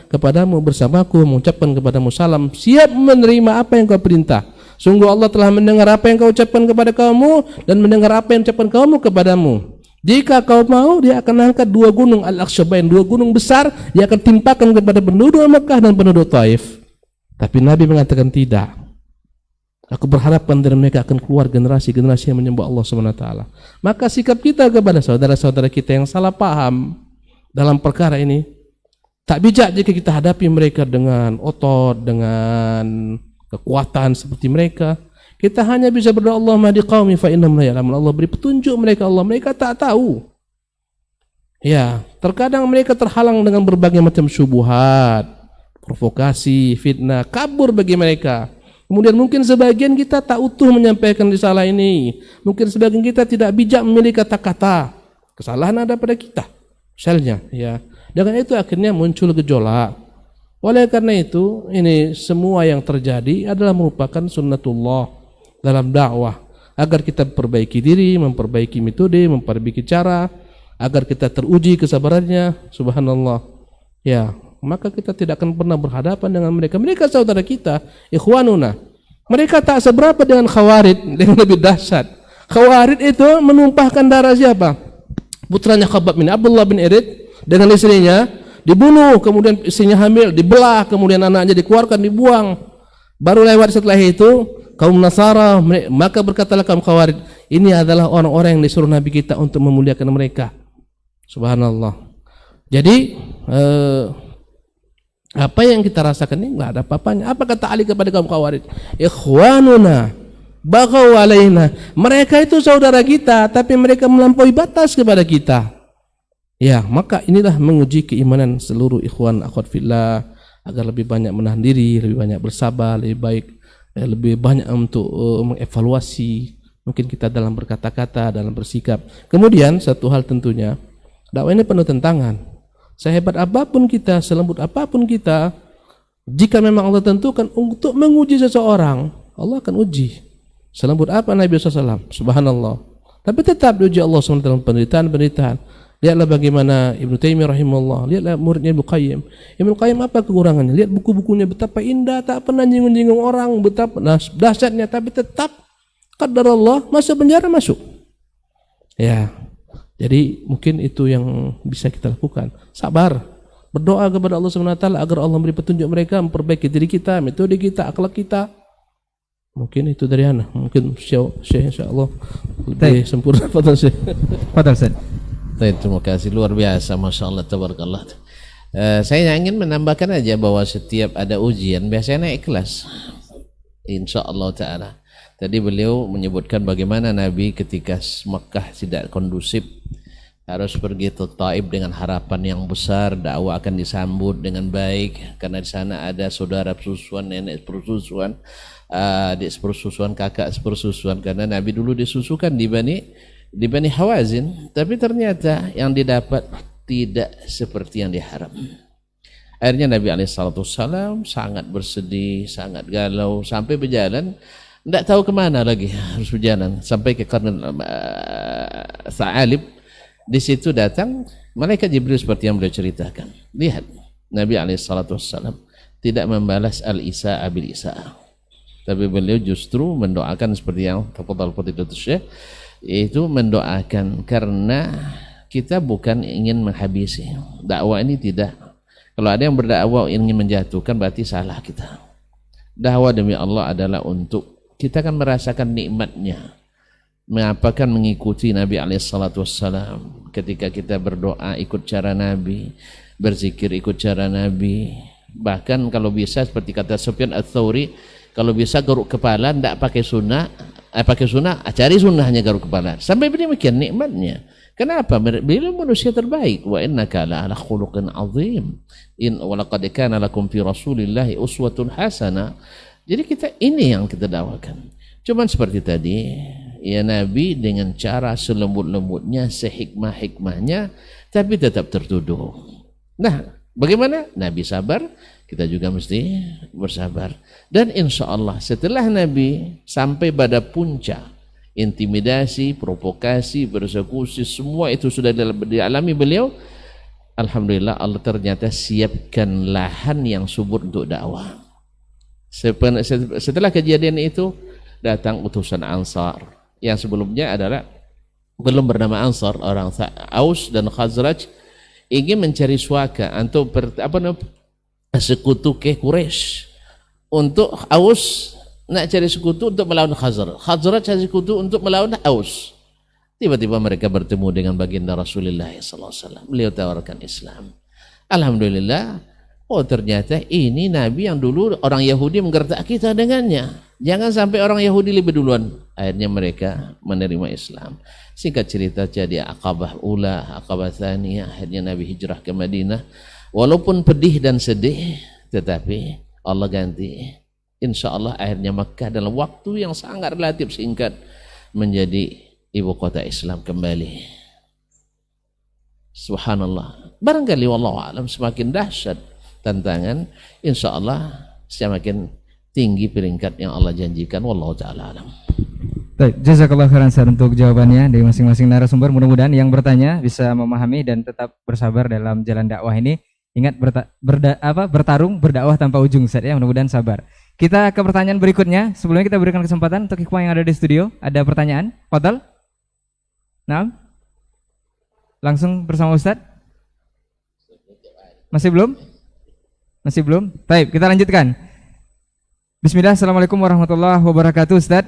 Speaker 4: kepadamu bersamaku, mengucapkan kepadamu salam, siap menerima apa yang kau perintah. Sungguh Allah telah mendengar apa yang kau ucapkan kepada kamu dan mendengar apa yang ucapkan kamu kepadamu. Jika kau mau, dia akan angkat 2 gunung Al-Aqsabain, 2 gunung besar, dia akan timpakan kepada penduduk Mekah dan penduduk Taif. Tapi Nabi mengatakan tidak. Aku berharapkan dari mereka akan keluar generasi-generasi yang menyembah Allah SWT. Maka sikap kita kepada saudara-saudara kita yang salah paham dalam perkara ini tak bijak jika kita hadapi mereka dengan otot, dengan kekuatan seperti mereka. Kita hanya bisa berdoa Allahumma hdi qaumi fa innahum la ya'lamun. Allah beri petunjuk mereka, Allah, mereka tak tahu. Ya, terkadang mereka terhalang dengan berbagai macam syubhat, provokasi, fitnah, kabur bagi mereka. Kemudian mungkin sebagian kita tak utuh menyampaikan risalah ini. Mungkin sebagian kita tidak bijak memilih kata-kata. Kesalahan ada pada kita. Misalnya, ya. Dengan itu akhirnya muncul gejolak. Oleh karena itu, ini semua yang terjadi adalah merupakan sunnatullah dalam dakwah. Agar kita memperbaiki diri, memperbaiki metode, memperbaiki cara, agar kita teruji kesabarannya, subhanallah. Ya, maka kita tidak akan pernah berhadapan dengan mereka. Mereka saudara kita, ikhwanuna. Mereka tak seberapa dengan Khawarij, dengan lebih dahsyat. Khawarij itu menumpahkan darah siapa? Putranya Khabbab bin Abdullah bin Irid dengan istrinya dibunuh, kemudian istrinya hamil, dibelah, kemudian anaknya dikeluarkan, dibuang. Baru lewat setelah itu kaum Nasara, maka berkatalah kaum Khawarij, ini adalah orang-orang yang disuruh Nabi kita untuk memuliakan mereka. Subhanallah. Jadi apa yang kita rasakan ini enggak ada apa-apanya. Apa kata Ali kepada kaum Khawarij? Ikhwanuna baghaw alaina. Mereka itu saudara kita, tapi mereka melampaui batas kepada kita. Ya, maka inilah menguji keimanan seluruh ikhwan akhwat fillah agar lebih banyak menahan diri, lebih banyak bersabar, lebih baik, lebih banyak untuk mengevaluasi mungkin kita dalam berkata-kata, dalam bersikap. Kemudian satu hal tentunya, dakwah ini penuh tantangan. Sehebat apapun kita, selembut apapun kita, jika memang Allah tentukan untuk menguji seseorang, Allah akan uji. Selembut apa Nabi SAW? Subhanallah. Tapi tetap diuji Allah SWT dalam penderitaan-penderitaan. Lihatlah bagaimana Ibnu Taimiyah rahimahullah, lihatlah muridnya Ibnu Qayyim. Ibnu Qayyim apa kekurangannya? Lihat buku-bukunya betapa indah, tak pernah nyinggung-nyinggung orang, betapa dahsyatnya, tapi tetap qadarullah masuk penjara, masuk. Ya. Jadi mungkin itu yang bisa kita lakukan. Sabar. Berdoa kepada Allah SWT agar Allah memberi petunjuk mereka, memperbaiki diri kita, metode kita, akhlak kita. Mungkin itu dari ana. Mungkin Syekh insyaallah lebih sempurna. Fadhal Syekh.
Speaker 5: Fadhal Syekh.
Speaker 6: Terima kasih, luar biasa, Masya Allah, tabarakallah. Saya ingin menambahkan aja bahwa setiap ada ujian biasanya ikhlas, insya Allah ta'ala. Tadi beliau menyebutkan bagaimana Nabi ketika Makkah tidak kondusif harus pergi ke Taif dengan harapan yang besar, dakwah akan disambut dengan baik karena di sana ada saudara persusuan, nenek persusuan, adik sepersusuan, kakak sepersusuan, karena Nabi dulu disusukan di Bani Hawazin, tapi ternyata yang didapat tidak seperti yang diharap. Akhirnya Nabi SAW sangat bersedih, sangat galau, sampai berjalan, tidak tahu kemana lagi harus berjalan, sampai ke Qarn Sa'alib. Di situ datang malaikat Jibril seperti yang beliau ceritakan. Lihat, Nabi SAW tidak membalas al-Isa'a bil-Isa'a, tapi beliau justru mendoakan seperti yang tafadhal Fadilatul Syekh, yaitu mendoakan, karena kita bukan ingin menghabisi dakwah ini, tidak. Kalau ada yang berdakwah ingin menjatuhkan, berarti salah kita. Dakwah demi Allah adalah untuk kita akan merasakan nikmatnya. Mengapakan mengikuti Nabi SAW. Ketika kita berdoa ikut cara Nabi, berzikir ikut cara Nabi. Bahkan kalau bisa seperti kata Sufyan Ats-Tsauri, kalau bisa garuk kepala tidak pakai sunnah, pakai sunnah, cari sunnahnya garuk kepala. Sampai demikian nikmatnya. Kenapa? Beliau manusia terbaik. Wa innaka la'ala khuluqin 'azim. Wa laqad kana lakum fi Rasulillahi uswatun hasanah. Jadi kita ini yang kita dakwakan. Cuman seperti tadi, ya Nabi dengan cara selembut-lembutnya, sehikmah-hikmahnya, tapi tetap tertuduh. Nah, bagaimana? Nabi sabar, kita juga mesti bersabar. Dan insya Allah setelah Nabi sampai pada puncak, intimidasi, provokasi, persekusi, semua itu sudah dialami beliau. Alhamdulillah Allah ternyata siapkan lahan yang subur untuk dakwah. Setelah kejadian itu datang utusan Ansar yang sebelumnya adalah belum bernama Ansar, orang Aus dan Khazraj ingin mencari suaka untuk sekutu ke Quraisy. Untuk Aus nak cari sekutu untuk melawan Khazraj, Khazraj cari sekutu untuk melawan Aus. Tiba-tiba mereka bertemu dengan baginda Rasulullah SAW. Beliau tawarkan Islam. Alhamdulillah oh ternyata ini Nabi yang dulu orang Yahudi menggertak kita dengannya. Jangan sampai orang Yahudi lebih duluan. Akhirnya mereka menerima Islam. Singkat cerita jadi Aqabah Ula, Aqabah Tsaniyah, akhirnya Nabi hijrah ke Madinah. Walaupun pedih dan sedih, tetapi Allah ganti. Insya Allah akhirnya Makkah dalam waktu yang sangat relatif singkat menjadi ibu kota Islam kembali. Subhanallah. Barangkali wallahu alam semakin dahsyat tantangan, insya Allah semakin tinggi peringkat yang Allah janjikan. Wallahu ta'ala alam.
Speaker 5: Baik, jazakallah khairan Ustaz untuk jawabannya dari masing-masing narasumber. Mudah-mudahan yang bertanya bisa memahami dan tetap bersabar dalam jalan dakwah ini. Ingat bertarung berdakwah tanpa ujung Ustaz ya, mudah-mudahan sabar. Kita ke pertanyaan berikutnya. Sebelumnya kita berikan kesempatan untuk ikhwan yang ada di studio. Ada pertanyaan? Fadal? Naam? Langsung bersama Ustaz? Masih belum? Masih belum? Baik, kita lanjutkan. Bismillah, assalamualaikum warahmatullahi wabarakatuh Ustaz.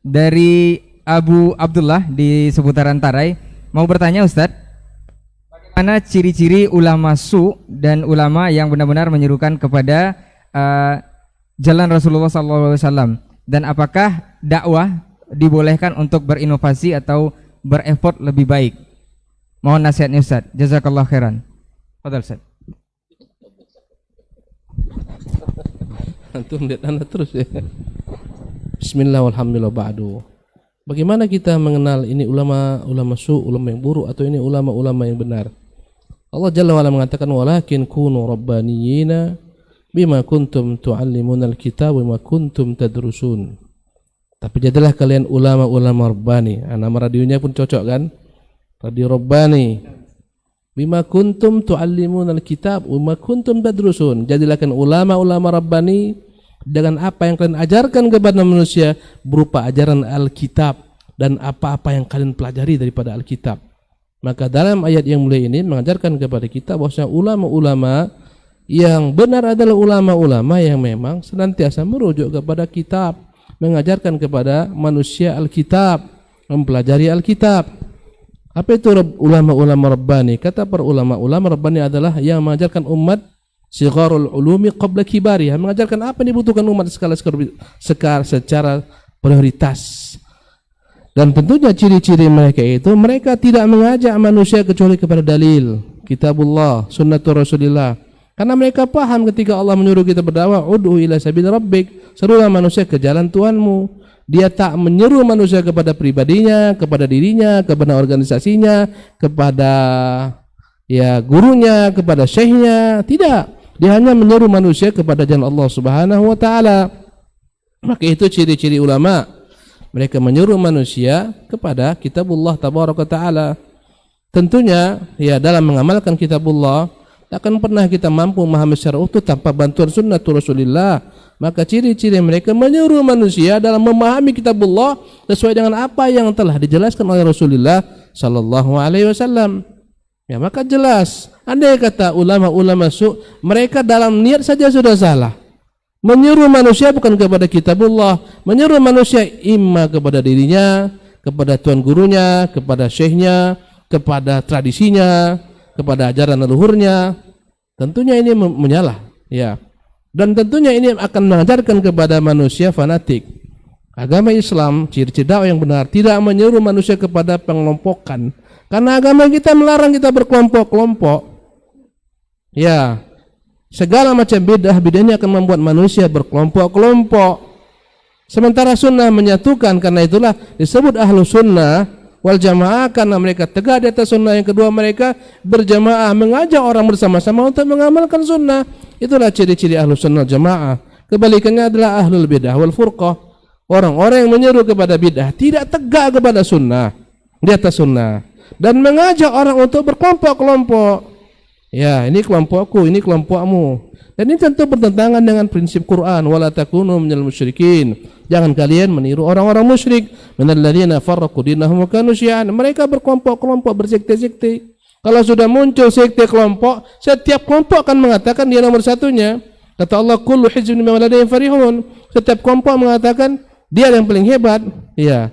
Speaker 5: Dari Abu Abdullah di seputaran Tarai, mau bertanya Ustaz, bagaimana ciri-ciri ulama su dan ulama yang benar-benar menyerukan kepada jalan Rasulullah SAW, dan apakah dakwah dibolehkan untuk berinovasi atau berefort lebih baik? Mohon nasihatnya Ustaz. Jazakallah khairan. Fadal Ustaz.
Speaker 4: Antum lihat anak terus ya. Bismillah walhamdulillah ba'du. Bagaimana kita mengenal ini ulama su, ulama yang buruk, atau ini ulama yang benar? Allah Jalla wa'ala mengatakan walakin kunu rabbaniyina bima kuntum tu'allimuna alkitab wa ma kuntum tadrusun. Tapi jadilah kalian ulama rabbani. Nama radionya pun cocok kan? Radio Rabbani. Bima kuntum tu'allimuna alkitab wa ma kuntum tadrusun. Jadilah kalian ulama rabbani dengan apa yang kalian ajarkan kepada manusia berupa ajaran Alkitab dan apa-apa yang kalian pelajari daripada Alkitab. Maka dalam ayat yang mulia ini mengajarkan kepada kita bahwa ulama-ulama yang benar adalah ulama-ulama yang memang senantiasa merujuk kepada kitab, mengajarkan kepada manusia Alkitab, mempelajari Alkitab. Apa itu ulama-ulama rabbani? Kata para ulama rabbani adalah yang mengajarkan umat sigharul ulumi qabla kibariha, mengajarkan apa yang dibutuhkan umat secara prioritas. Dan tentunya ciri-ciri mereka itu, mereka tidak mengajak manusia kecuali kepada dalil kitabullah, sunnatul rasulillah. Karena mereka paham ketika Allah menyuruh kita berdakwah, ud'u ila sabil rabbik, serulah manusia ke jalan Tuhanmu. Dia tak menyeru manusia kepada pribadinya, kepada dirinya, kepada organisasinya, kepada gurunya, kepada syekhnya. Tidak. Dia hanya menyeru manusia kepada jalan Allah Subhanahu wa taala. Maka itu ciri-ciri ulama. Mereka menyeru manusia kepada kitabullah tabaraka taala. Tentunya dalam mengamalkan kitabullah takkan pernah kita mampu memahami secara utuh tanpa bantuan sunnatul Rasulillah. Maka ciri-ciri mereka menyeru manusia dalam memahami kitabullah sesuai dengan apa yang telah dijelaskan oleh Rasulullah sallallahu alaihi wasallam. Ya, maka jelas, andai kata ulama-ulama su, mereka dalam niat saja sudah salah. Menyeru manusia bukan kepada kitabullah, menyeru manusia imma kepada dirinya, kepada tuan gurunya, kepada syekhnya, kepada tradisinya, kepada ajaran leluhurnya. Tentunya ini menyalah, ya. Dan tentunya ini akan mengajarkan kepada manusia fanatik. Agama Islam, ciri-ciri dakwah yang benar, tidak menyeru manusia kepada pengelompokan. Karena agama kita melarang kita berkelompok-kelompok. Ya, segala macam bidah ini akan membuat manusia berkelompok-kelompok. Sementara sunnah menyatukan, karena itulah disebut ahlu sunnah wal jamaah, karena mereka tegak di atas sunnah. Yang kedua, mereka berjamaah, mengajak orang bersama-sama untuk mengamalkan sunnah. Itulah ciri-ciri ahlu sunnah jamaah. Kebalikannya adalah ahlul bidah wal furqah, orang-orang yang menyeru kepada bidah, tidak tegak kepada sunnah, di atas sunnah, dan mengajak orang untuk berkelompok-kelompok. Ya, ini kelompokku, ini kelompokmu. Dan ini tentu bertentangan dengan prinsip Quran, wala takunu minal musyrikin. Jangan kalian meniru orang-orang musyrik, minal ladzina farraqu dinahum wa kanu syi'an. Mereka berkelompok-kelompok, bersekte-sekte. Kalau sudah muncul sekte kelompok, setiap kelompok akan mengatakan dia nomor satunya. Kata Allah, kullu hizbin bima ladayhim farihun. Setiap kelompok mengatakan dia yang paling hebat. Ya.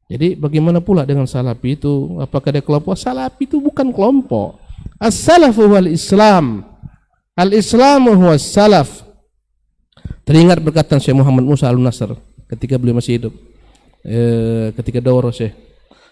Speaker 4: Jadi bagaimana pula dengan salafi itu? Apakah dia kelompok? Salafi itu bukan kelompok. As-salafu wal Islam. Al-Islamu huwa salaf. Teringat perkataan Syekh Muhammad Musa Al-Nasr ketika beliau masih hidup, ketika daurah Syekh.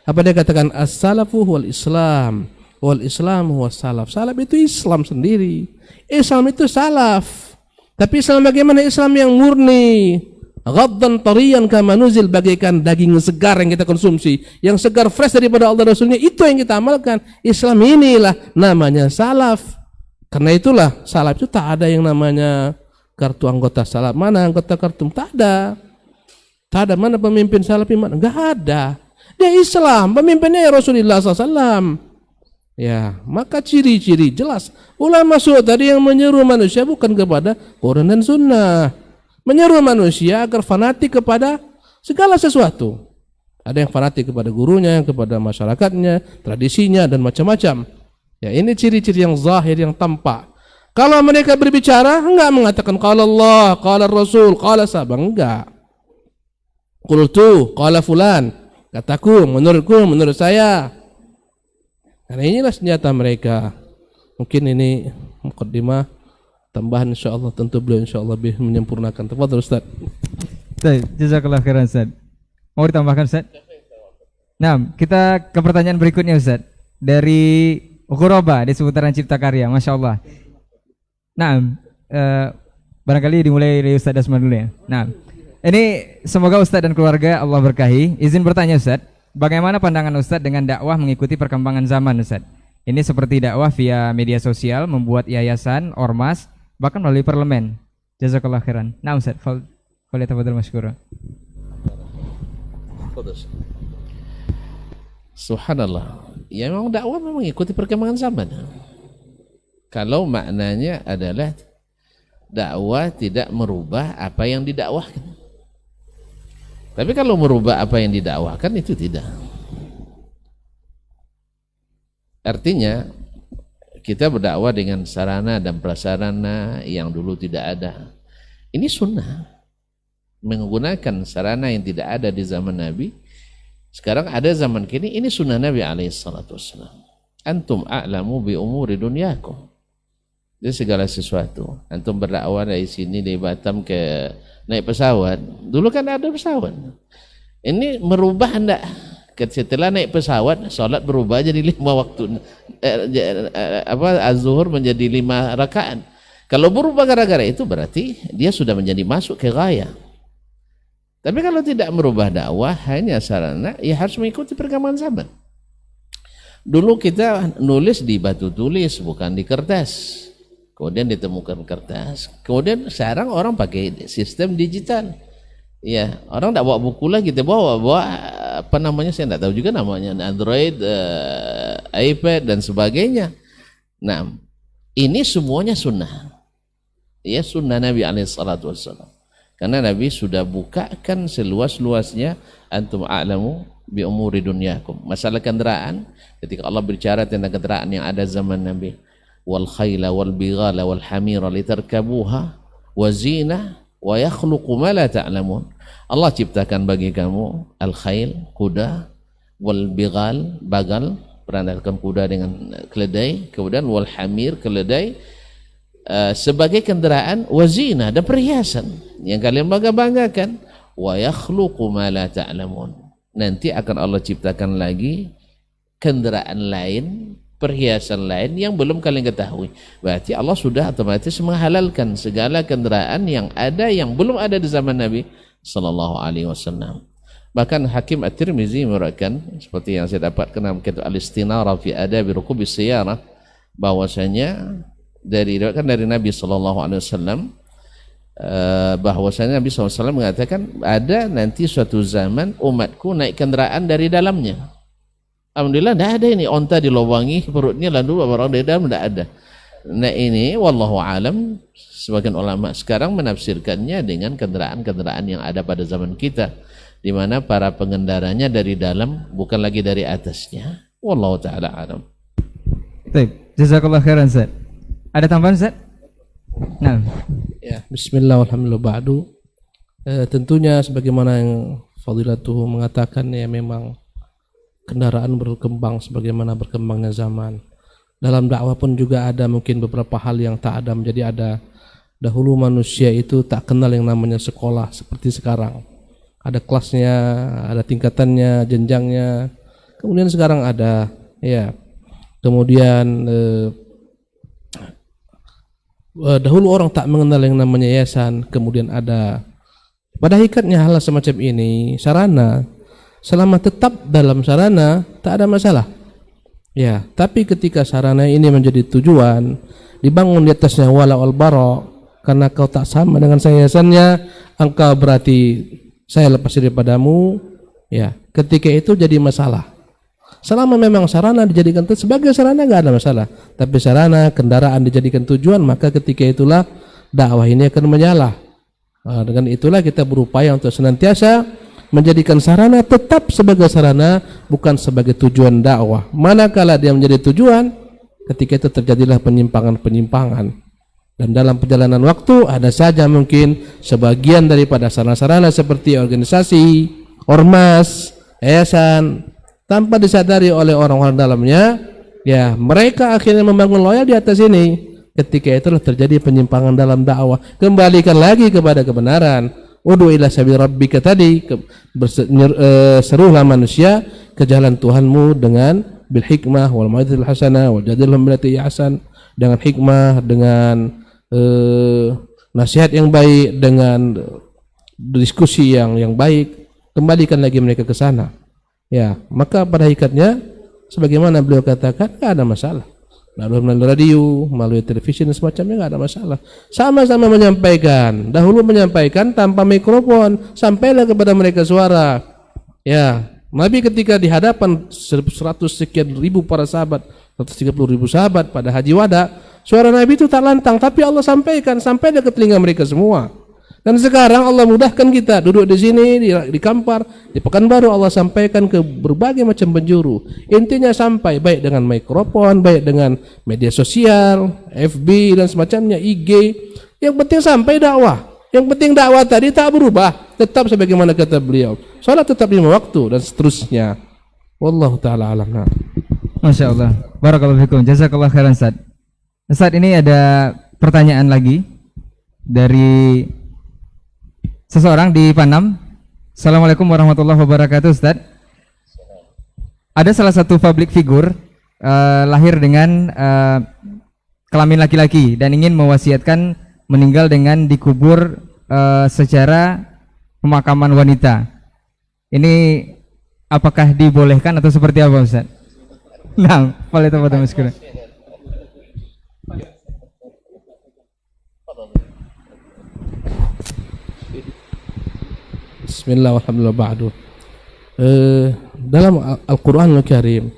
Speaker 4: Apa dia katakan? As-salafu huwal Islam, wal Islam huwa salaf. Salaf itu Islam sendiri. Islam itu salaf. Tapi Islam bagaimana? Islam yang murni. Ghaddan tariyan kama nuzil, bagaikan daging segar yang kita konsumsi, yang segar fresh daripada Allah Rasulnya, itu yang kita amalkan. Islam inilah namanya salaf. Karena itulah salaf itu tak ada yang namanya kartu anggota salaf. Mana anggota kartu? Tak ada. Tak ada. Mana pemimpin salaf? Mana? Enggak ada. Dia Islam, pemimpinnya ya Rasulullah SAW. Ya, maka ciri-ciri jelas. Ulama masuk tadi yang menyeru manusia bukan kepada Quran dan Sunnah, menyeru manusia agar fanatik kepada segala sesuatu. Ada yang fanatik kepada gurunya, kepada masyarakatnya, tradisinya, dan macam-macam. Ya, ini ciri-ciri yang zahir, yang tampak. Kalau mereka berbicara, enggak mengatakan qala Allah, qala Rasul, qala sahabat, enggak. Qultu, qala fulan, kataku, menurutku, menurut saya. Karena inilah senjata mereka. Mungkin ini mukaddimah, tambahan insyaallah, tentu beliau insyaallah lebih menyempurnakan. Tafadhol Ustaz.
Speaker 5: Baik, jazakallahu khairan Ustaz. Mau ditambahkan Ustaz? Nah, kita ke pertanyaan berikutnya Ustaz. Dari Ghuraba di seputaran Cipta Karya, Masya Allah. Nah, barangkali dimulai dari Ustaz Dasman dulu ya. Nah, ini semoga Ustaz dan keluarga Allah berkahi. Izin bertanya Ustaz, bagaimana pandangan Ustaz dengan dakwah mengikuti perkembangan zaman Ustaz? Ini seperti dakwah via media sosial, membuat yayasan, ormas, bahkan melalui parlemen. Jazakallah khairan. Nah Ustaz, falyatafadhal masykura.
Speaker 6: Subhanallah. Ya memang dakwah memang mengikuti perkembangan zaman. Kalau maknanya adalah dakwah tidak merubah apa yang didakwahkan. Tapi kalau merubah apa yang didakwahkan itu tidak. Artinya kita berdakwah dengan sarana dan prasarana yang dulu tidak ada. Ini sunnah. Menggunakan sarana yang tidak ada di zaman Nabi. Sekarang ada zaman kini, ini sunnah Nabi SAW. Antum a'lamu bi umuri dunyakum. Jadi segala sesuatu. Antum berdakwah dari sini, dari Batam ke naik pesawat. Dulu kan ada pesawat. Ini merubah enggak? Setelah naik pesawat, sholat berubah jadi 5 waktu. Az-zuhur menjadi 5 rakaat. Kalau berubah gara-gara itu berarti dia sudah menjadi masuk ke ghaya. Tapi kalau tidak merubah dakwah, hanya sarana, ya harus mengikuti perkembangan zaman. Dulu kita nulis di batu tulis, bukan di kertas. Kemudian ditemukan kertas. Kemudian sekarang orang pakai sistem digital. Ya, orang tidak bawa buku lagi, kita bawa apa namanya, saya tidak tahu juga namanya, Android, iPad dan sebagainya. Nah, ini semuanya sunnah. Ya, sunnah Nabi SAW. Karena Nabi sudah bukakan seluas-luasnya, antum a'lamu bi umuri dunyakum. Masalah kendaraan, ketika Allah berbicara tentang kendaraan yang ada zaman Nabi, wal khayla wal bighala wal hamira litarkabuha wa zina wa yakhluqu ma la ta'lamun. Allah ciptakan bagi kamu al khayl, kuda, wal bighal, bagal, peranakan kuda dengan keledai, kemudian wal hamir, keledai, sebagai kendaraan, wazina, dan perhiasan yang kalian bangga-banggakan. Wa yakhluqu ma la ta'lamun. Nanti akan Allah ciptakan lagi kendaraan lain, perhiasan lain yang belum kalian ketahui. Berarti Allah sudah otomatis menghalalkan segala kendaraan yang ada yang belum ada di zaman Nabi sallallahu alaihi wasallam. Bahkan Hakim At-Tirmizi meriwayatkan, seperti yang saya dapatkan dalam kitab Al-Istinara fi Adabi Rukubis Sayyarah, bahwasanya dari Nabi sallallahu alaihi wasallam, bahwasanya Nabi SAW mengatakan ada nanti suatu zaman umatku naik kendaraan dari dalamnya. Alhamdulillah tidak ada ini onta dilobangi perutnya lalu orang dari dalam, tidak ada. Nah ini wallahu alam, sebagian ulama sekarang menafsirkannya dengan kendaraan-kendaraan yang ada pada zaman kita, di mana para pengendaranya dari dalam bukan lagi dari atasnya. Wallahu taala alam.
Speaker 5: Baik, jazakallah khairan Ustaz. Ada tambahan Ustaz? Nah,
Speaker 4: ya, bismillah walhamdulillah ba'du. Tentunya sebagaimana yang Fadilatuhu mengatakan, ya memang kendaraan berkembang sebagaimana berkembangnya zaman. Dalam dakwah pun juga ada mungkin beberapa hal yang tak ada. Menjadi ada, dahulu manusia itu tak kenal yang namanya sekolah seperti sekarang. Ada kelasnya, ada tingkatannya, jenjangnya. Kemudian sekarang ada, ya. Kemudian dahulu orang tak mengenal yang namanya yayasan. Kemudian ada. Pada hakikatnya hal semacam ini sarana, selama tetap dalam sarana tak ada masalah. Ya, tapi ketika sarana ini menjadi tujuan, dibangun di atasnya wala wal bara, karena kau tak sama dengan yayasannya, engkau berarti saya lepas daripadamu. Ya, ketika itu jadi masalah. Selama memang sarana dijadikan sebagai sarana enggak ada masalah, tapi sarana kendaraan dijadikan tujuan, maka ketika itulah dakwah ini akan menyala. Dengan itulah kita berupaya untuk senantiasa menjadikan sarana tetap sebagai sarana, bukan sebagai tujuan dakwah. Manakala dia menjadi tujuan, ketika itu terjadilah penyimpangan-penyimpangan. Dan dalam perjalanan waktu ada saja mungkin sebagian daripada sarana-sarana seperti organisasi, ormas, yayasan, tanpa disadari oleh orang-orang dalamnya, ya mereka akhirnya membangun loyal di atas ini. Ketika itulah terjadi penyimpangan dalam dakwah. Kembalikan lagi kepada kebenaran. Ud'u ila sabil rabbika tadi, serulah manusia ke jalan Tuhanmu dengan bil hikmah wal mau'izatil hasanah wa jadilhum billati ahsan, dengan hikmah, dengan nasihat yang baik, dengan diskusi yang baik. Kembalikan lagi mereka ke sana. Ya, maka pada hakikatnya sebagaimana beliau katakan, enggak ada masalah. Melalui radio, melalui televisi dan semacamnya enggak ada masalah. Sama-sama menyampaikan. Dahulu menyampaikan tanpa mikrofon, sampailah kepada mereka suara. Ya, Nabi ketika di hadapan 100 sekian ribu para sahabat, 130 ribu sahabat pada Haji Wada, suara Nabi itu tak lantang, tapi Allah sampaikan, sampailah ke telinga mereka semua. Dan sekarang Allah mudahkan kita duduk di sini, di Kampar, di Pekanbaru, Allah sampaikan ke berbagai macam penjuru. Intinya sampai baik dengan mikrofon, baik dengan media sosial, FB dan semacamnya, IG. Yang penting sampai dakwah. Yang penting dakwah tadi tak berubah, tetap sebagaimana kata beliau. Salat tetap 5 waktu dan seterusnya. Wallahu taala alam.
Speaker 5: Masya Allah. Barakallahu fikum. Jazakallah khairan Ustaz. Ustaz, ini ada pertanyaan lagi dari seseorang di Panam. Assalamualaikum warahmatullahi wabarakatuh Ustaz. Ada salah satu public figure lahir dengan kelamin laki-laki dan ingin mewasiatkan meninggal dengan dikubur secara pemakaman wanita. Ini apakah dibolehkan atau seperti apa Ustaz? Nah, boleh teman-teman sekalian.
Speaker 4: Bismillah walhamdulillah ba'du. Dalam Al-Quranul Karim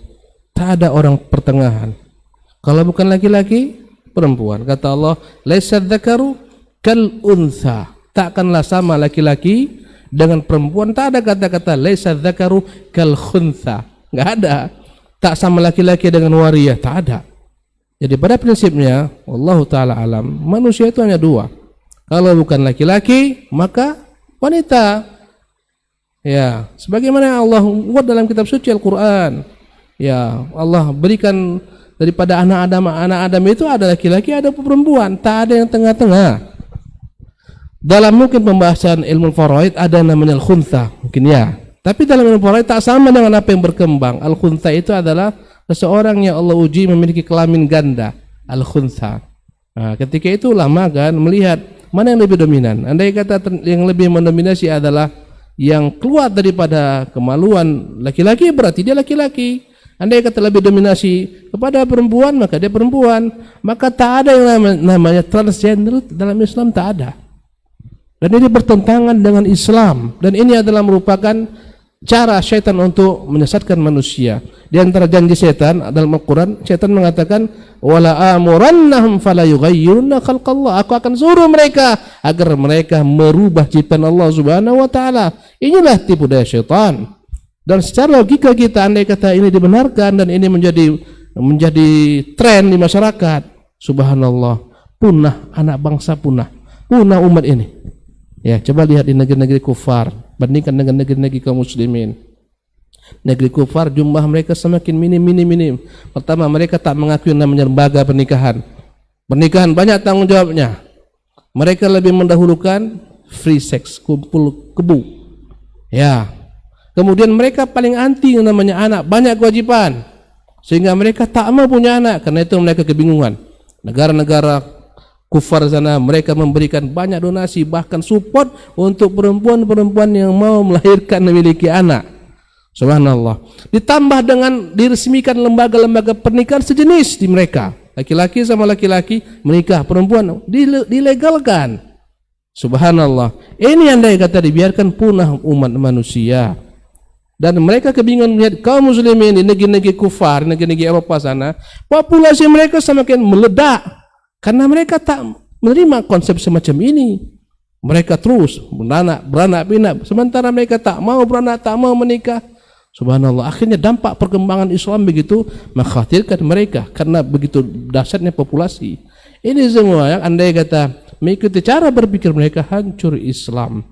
Speaker 4: tak ada orang pertengahan. Kalau bukan laki-laki, perempuan. Kata Allah, laisa dzakaru kal untha. Takkanlah sama laki-laki dengan perempuan. Tak ada kata-kata laisa dzakaru kal khuntha. Enggak ada. Tak sama laki-laki dengan wariyah, tak ada. Jadi pada prinsipnya, wallahu taala alam, manusia itu hanya dua. Kalau bukan laki-laki, maka wanita. Ya, sebagaimana Allah buat dalam kitab suci Al-Quran. Ya, Allah berikan daripada anak Adam itu ada laki-laki, ada perempuan, tak ada yang tengah-tengah. Dalam mungkin pembahasan ilmu faraid ada namanya al-khuntha, mungkin ya. Tapi dalam ilmu faraid tak sama dengan apa yang berkembang. Al-khuntha itu adalah seseorang yang Allah uji memiliki kelamin ganda, al-khuntha. Nah, ketika itu ulama kan melihat mana yang lebih dominan. Andai kata yang lebih mendominasi adalah yang keluar daripada kemaluan laki-laki, berarti dia laki-laki. Andai kata lebih dominasi kepada perempuan, maka dia perempuan. Maka tak ada yang namanya transgender dalam Islam, tak ada. Dan ini bertentangan dengan Islam. Dan ini adalah merupakan cara syaitan untuk menyesatkan manusia. Di antara janji syaitan dalam Al-Quran, syaitan mengatakan, wala amurannahum fala yughayyirunna khalqallah. Aku akan suruh mereka agar mereka merubah ciptaan Allah Subhanahu wa taala. Inilah tipu daya syaitan. Dan secara logika kita, andai kata ini dibenarkan dan ini menjadi tren di masyarakat, subhanallah, punah anak bangsa, punah umat ini. Ya, coba lihat di negeri-negeri kufar, bandingkan dengan negeri-negeri kaum muslimin. Negeri kufar jumlah mereka semakin minim. Pertama, mereka tak mengakui namanya lembaga pernikahan. Pernikahan banyak tanggung jawabnya. Mereka lebih mendahulukan free sex, kumpul kebu. Ya. Kemudian mereka paling anti yang namanya anak, banyak kewajiban. Sehingga mereka tak mau punya anak, karena itu mereka kebingungan. Negara-negara kufar sana mereka memberikan banyak donasi, bahkan support untuk perempuan-perempuan yang mau melahirkan memiliki anak. Subhanallah. Ditambah dengan diresmikan lembaga-lembaga pernikahan sejenis di mereka. Laki-laki sama laki-laki menikah, perempuan dilegalkan. Subhanallah. Ini andai kata dibiarkan punah umat manusia. Dan mereka kebingungan melihat kaum muslimin di negeri-negeri kufar, negeri-negeri Eropa sana, populasi mereka semakin meledak karena mereka tak menerima konsep semacam ini. Mereka terus beranak pinak, sementara mereka tak mau beranak, tak mau menikah. Subhanallah, akhirnya dampak perkembangan Islam begitu mengkhawatirkan mereka karena begitu dahsyatnya populasi. Ini semua yang andai kata mengikuti cara berpikir mereka, hancur Islam.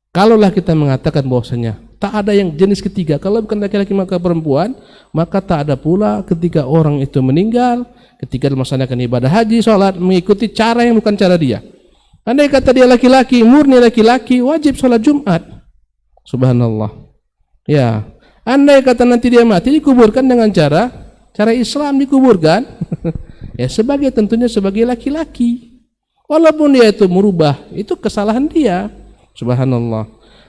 Speaker 4: Kalaulah kita mengatakan bahwasanya tak ada yang jenis ketiga, kalau bukan laki-laki maka perempuan, maka tak ada pula ketika orang itu meninggal, ketika melaksanakan ibadah haji, sholat, mengikuti cara yang bukan cara dia. Andai kata dia laki-laki, murni laki-laki, wajib sholat Jumat. Subhanallah. Ya. Andai kata nanti dia mati dikuburkan dengan cara Islam dikuburkan ya tentunya sebagai laki-laki, walaupun dia itu merubah, itu kesalahan dia. Subhanallah.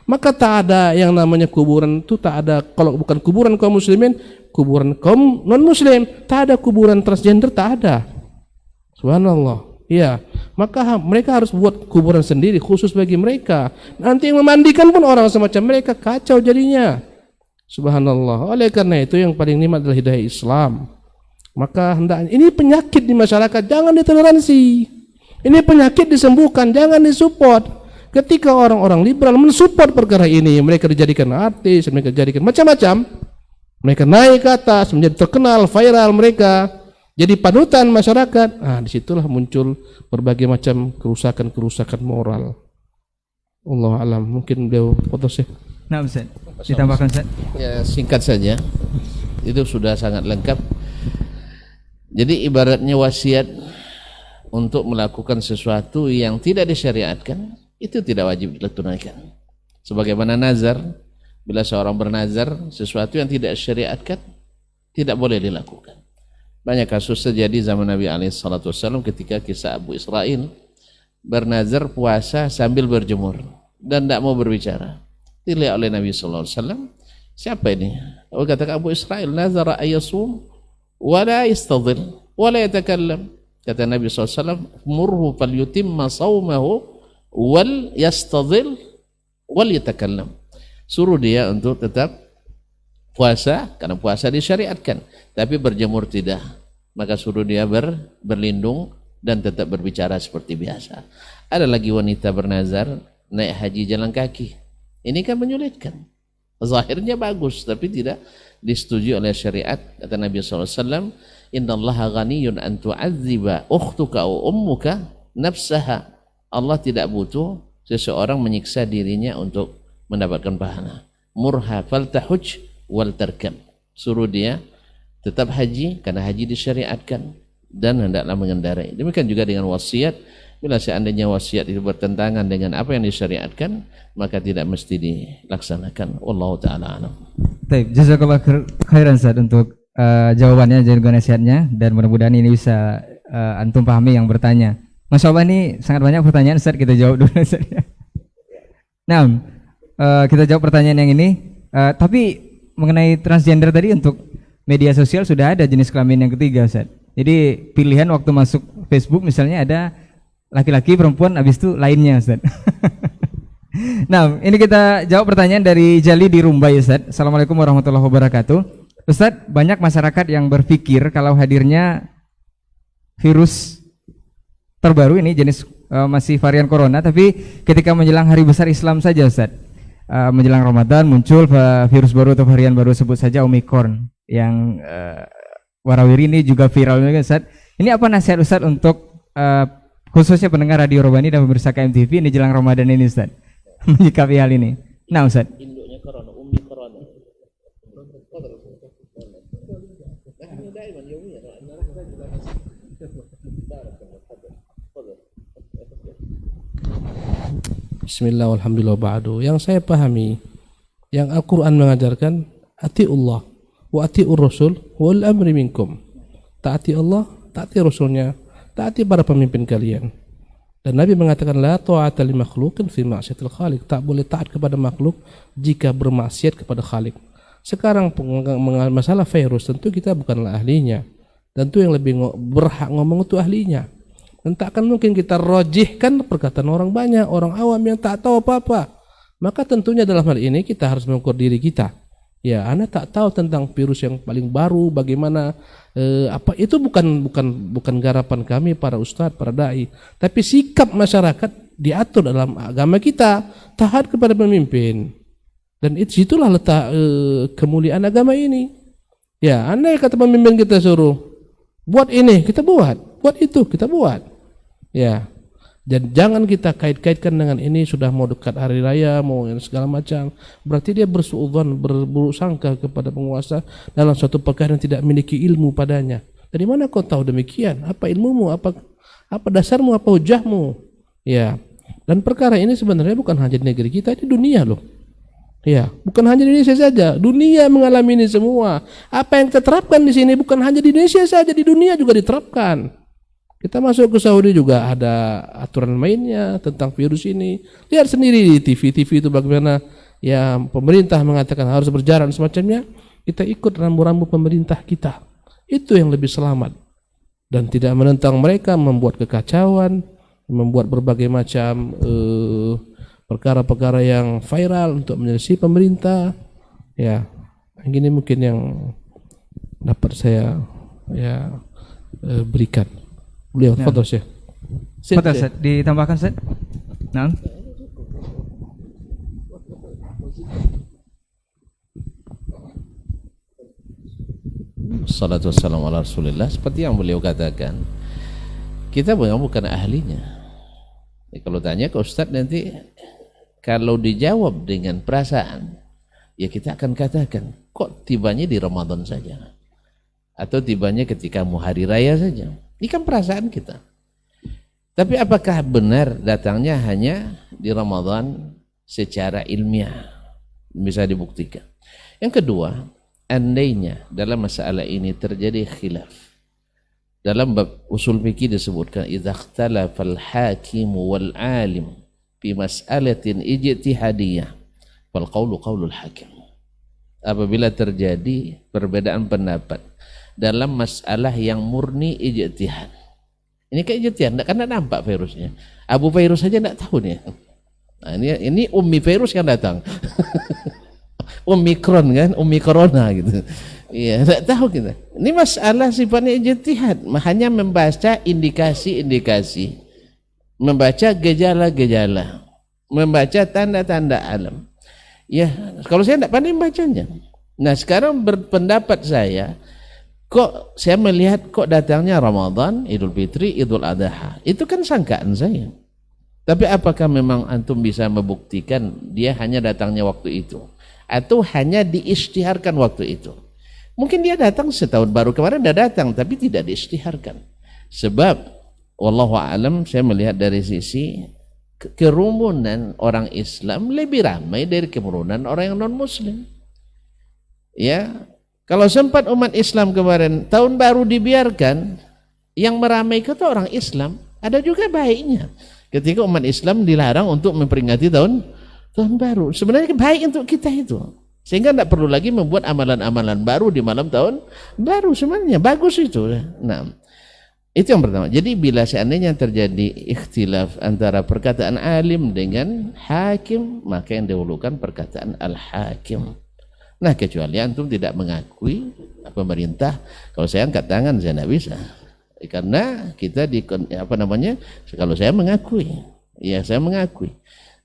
Speaker 4: Maka tak ada yang namanya kuburan itu, tak ada, kalau bukan kuburan kaum muslimin, kuburan kaum non muslim, tak ada kuburan transgender, tak ada. Subhanallah. Ya, maka mereka harus buat kuburan sendiri khusus bagi mereka. Nanti yang memandikan pun orang semacam mereka, kacau jadinya. Subhanallah. Oleh karena itu yang paling nikmat adalah hidayah Islam. Maka hendaknya, ini penyakit di masyarakat, jangan ditoleransi. Ini penyakit disembuhkan, jangan disupport. Ketika orang-orang liberal mensupport perkara ini, mereka dijadikan artis, mereka dijadikan macam-macam. Mereka naik ke atas, menjadi terkenal, viral, mereka jadi panutan masyarakat. Nah, disitulah muncul berbagai macam kerusakan-kerusakan moral. Allah alam, mungkin beliau foto sih.
Speaker 5: Nah, Ustaz, ditambahkan Ustaz.
Speaker 6: Ya, singkat saja. Itu sudah sangat lengkap. Jadi ibaratnya wasiat untuk melakukan sesuatu yang tidak disyariatkan, itu tidak wajib ditunaikan. Sebagaimana nazar, bila seorang bernazar sesuatu yang tidak disyariatkan, tidak boleh dilakukan. Banyak kasus terjadi zaman Nabi SAW ketika kisah Abu Israil bernazar puasa sambil berjemur dan tidak mau berbicara. Dilihat oleh Nabi SAW, siapa ini? Oh, kata Abu Israil, nazara ayasum wala yastadhil wala yatakallam. Kata Nabi SAW, murhu fal yutimma sawmahu wal yastadhil wal yatakallam. Suruh dia untuk tetap puasa, karena puasa disyariatkan, tapi berjemur tidak. Maka suruh dia berlindung dan tetap berbicara seperti biasa. Ada lagi wanita bernazar naik haji jalan kaki. Ini kan menyulitkan. Zahirnya bagus, tapi tidak disetujui oleh syariat. Kata Nabi SAW, innallaha ghaniyun an tu'adziba ukhtuka au ummuka nafsaha. Allah tidak butuh seseorang menyiksa dirinya untuk mendapatkan pahala. Murha faltahuj wal tarkam. Suruh dia tetap haji, karena haji disyariatkan, dan hendaklah mengendarai. Demikian juga dengan wasiat. Bila seandainya wasiat itu bertentangan dengan apa yang disyariatkan, maka tidak mesti dilaksanakan. Wallahu ta'ala alam.
Speaker 5: Baik, jazakallah khairan Ustaz untuk jawabannya dan juga nasihatnya, dan mudah-mudahan ini bisa antum pahami yang bertanya. Masya Allah, ini sangat banyak pertanyaan Ustaz, kita jawab dulu Ustaz. Nah, kita jawab pertanyaan yang ini. Tapi mengenai transgender tadi, untuk media sosial sudah ada jenis kelamin yang ketiga Ustaz. Jadi pilihan waktu masuk Facebook misalnya ada laki-laki, perempuan, habis itu lainnya Ustaz. Nah, ini kita jawab pertanyaan dari Jali di Rumbai Ustaz. Assalamualaikum warahmatullahi wabarakatuh. Ustaz, banyak masyarakat yang berpikir kalau hadirnya virus terbaru ini jenis masih varian corona, tapi ketika menjelang hari besar Islam saja Ustaz, menjelang Ramadan muncul virus baru atau varian baru, sebut saja Omicron yang warawiri ini juga viral juga Ustaz. Ini apa nasihat Ustaz untuk khususnya pendengar Radio Robani dan pemirsa KMTV ini jelang Ramadan ini Ustaz, menyikapi hal ini? Nah Ustaz.
Speaker 4: Bismillah walhamdulillah ba'du. Yang saya pahami, yang Al-Quran mengajarkan, ati'ullah wa ati'ur rasul wal amri minkum. Taati Allah, taati Rasulnya, taati para pemimpin kalian. Dan Nabi mengatakan la ta'ata li makhluqin fi ma'siyatil khaliq. Tak boleh taat kepada makhluk jika bermaksiat kepada Khalik. Sekarang masalah virus, tentu kita bukanlah ahlinya. Tentu yang lebih berhak ngomong itu ahlinya. Dan tak akan mungkin kita rojihkan perkataan orang banyak, orang awam yang tak tahu apa-apa. Maka tentunya dalam hal ini kita harus mengukur diri kita. Ya, Anda tak tahu tentang virus yang paling baru, bagaimana apa itu bukan garapan kami para ustadz, para dai, tapi sikap masyarakat diatur dalam agama kita, taat kepada pemimpin. Dan itulah letak kemuliaan agama ini. Ya, Anda kata pemimpin kita suruh buat ini, kita buat itu, kita buat. Ya. Dan jangan kita kait-kaitkan dengan ini sudah mau dekat hari raya, mau segala macam. Berarti dia bersuudzon, berburuk sangka kepada penguasa dalam suatu perkara yang tidak memiliki ilmu padanya. Dari mana kau tahu demikian? Apa ilmumu? Apa dasarmu? Apa hujahmu? Ya. Dan perkara ini sebenarnya bukan hanya di negeri kita, di dunia loh. Ya, bukan hanya di Indonesia saja. Dunia mengalami ini semua. Apa yang kita terapkan di sini bukan hanya di Indonesia saja, di dunia juga diterapkan. Kita masuk ke Saudi juga ada aturan mainnya tentang virus ini. Lihat sendiri di TV itu bagaimana ya pemerintah mengatakan harus berjalan semacamnya. Kita ikut rambu-rambu pemerintah kita. Itu yang lebih selamat. Dan tidak menentang mereka membuat kekacauan, membuat berbagai macam perkara-perkara yang viral untuk menyelesaikan pemerintah. Ya, ini mungkin yang dapat saya berikan. Beliau foto Syekh.
Speaker 5: Foto Syekh ditambahkan Syekh. Nah.
Speaker 6: Salatu wassalamu ala Rasulillah. Seperti yang beliau katakan, kita bukan ahlinya. Kalau tanya ke Ustadz nanti, kalau dijawab dengan perasaan, ya kita akan katakan, kok tibanya di Ramadan saja, atau tibanya ketika mau hari raya saja. Ini kan perasaan kita. Tapi apakah benar datangnya hanya di Ramadan secara ilmiah? Bisa dibuktikan. Yang kedua, andainya dalam masalah ini terjadi khilaf. Dalam bab usul fikih disebutkan idza ikhtalafal hakim wal alim fi mas'alatin ijtihadiyah fal qawlu qawlul hakim. Apabila terjadi perbedaan pendapat dalam masalah yang murni ijtihad. Ini kayak ijtihad, karena nampak virusnya. Abu virus saja tidak tahu nih. Nah, ini ummi virus yang datang. Omikron kan, ummi corona gitu. Iya, tidak tahu kita. Ini masalah sifatnya ijtihad, hanya membaca indikasi-indikasi, membaca gejala-gejala, membaca tanda-tanda alam. Ya, kalau saya tidak pandai membacanya. Nah, sekarang berpendapat saya, kok saya melihat kok datangnya Ramadan, Idul Fitri, Idul Adha. Itu kan sangkaan saya. Tapi apakah memang antum bisa membuktikan dia hanya datangnya waktu itu? Atau hanya diisytiharkan waktu itu? Mungkin dia datang setahun baru kemarin dia datang, tapi tidak diisytiharkan. Sebab, wallahu a'lam, saya melihat dari sisi kerumunan orang Islam lebih ramai dari kerumunan orang yang non-Muslim. Ya, kalau sempat umat Islam kemarin tahun baru dibiarkan, yang meramaikan itu orang Islam. Ada juga baiknya ketika umat Islam dilarang untuk memperingati tahun baru. Sebenarnya baik untuk kita itu, sehingga tidak perlu lagi membuat amalan-amalan baru di malam tahun baru. Sebenarnya bagus itu. Nah, itu yang pertama. Jadi bila seandainya terjadi ikhtilaf antara perkataan alim dengan hakim, maka yang didahulukan perkataan al-hakim. Nah, kecuali antum tidak mengakui pemerintah, kalau saya angkat tangan saya tidak bisa. Karena kita kalau saya mengakui, ya saya mengakui.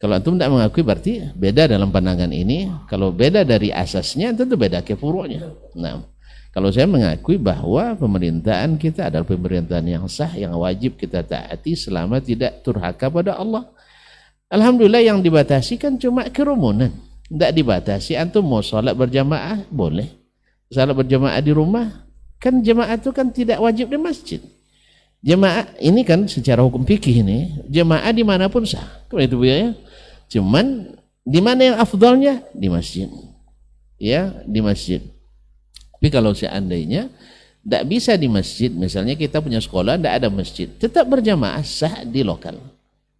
Speaker 6: Kalau antum tidak mengakui berarti beda dalam pandangan ini. Kalau beda dari asasnya tentu beda ke furu'nya. Nah, kalau saya mengakui bahwa pemerintahan kita adalah pemerintahan yang sah, yang wajib kita taati selama tidak durhaka pada Allah. Alhamdulillah yang dibatasi kan cuma kerumunan. Tidak dibatasi, antum mau sholat berjamaah boleh, sholat berjamaah di rumah, kan jamaah itu kan tidak wajib di masjid. Jamaah ini kan secara hukum fikih ini jamaah dimanapun sah. Itu ya, Cuman di mana yang afdalnya? Di masjid. Ya, di masjid. Tapi kalau seandainya tidak bisa di masjid, misalnya kita punya sekolah tidak ada masjid, tetap berjamaah sah di lokal.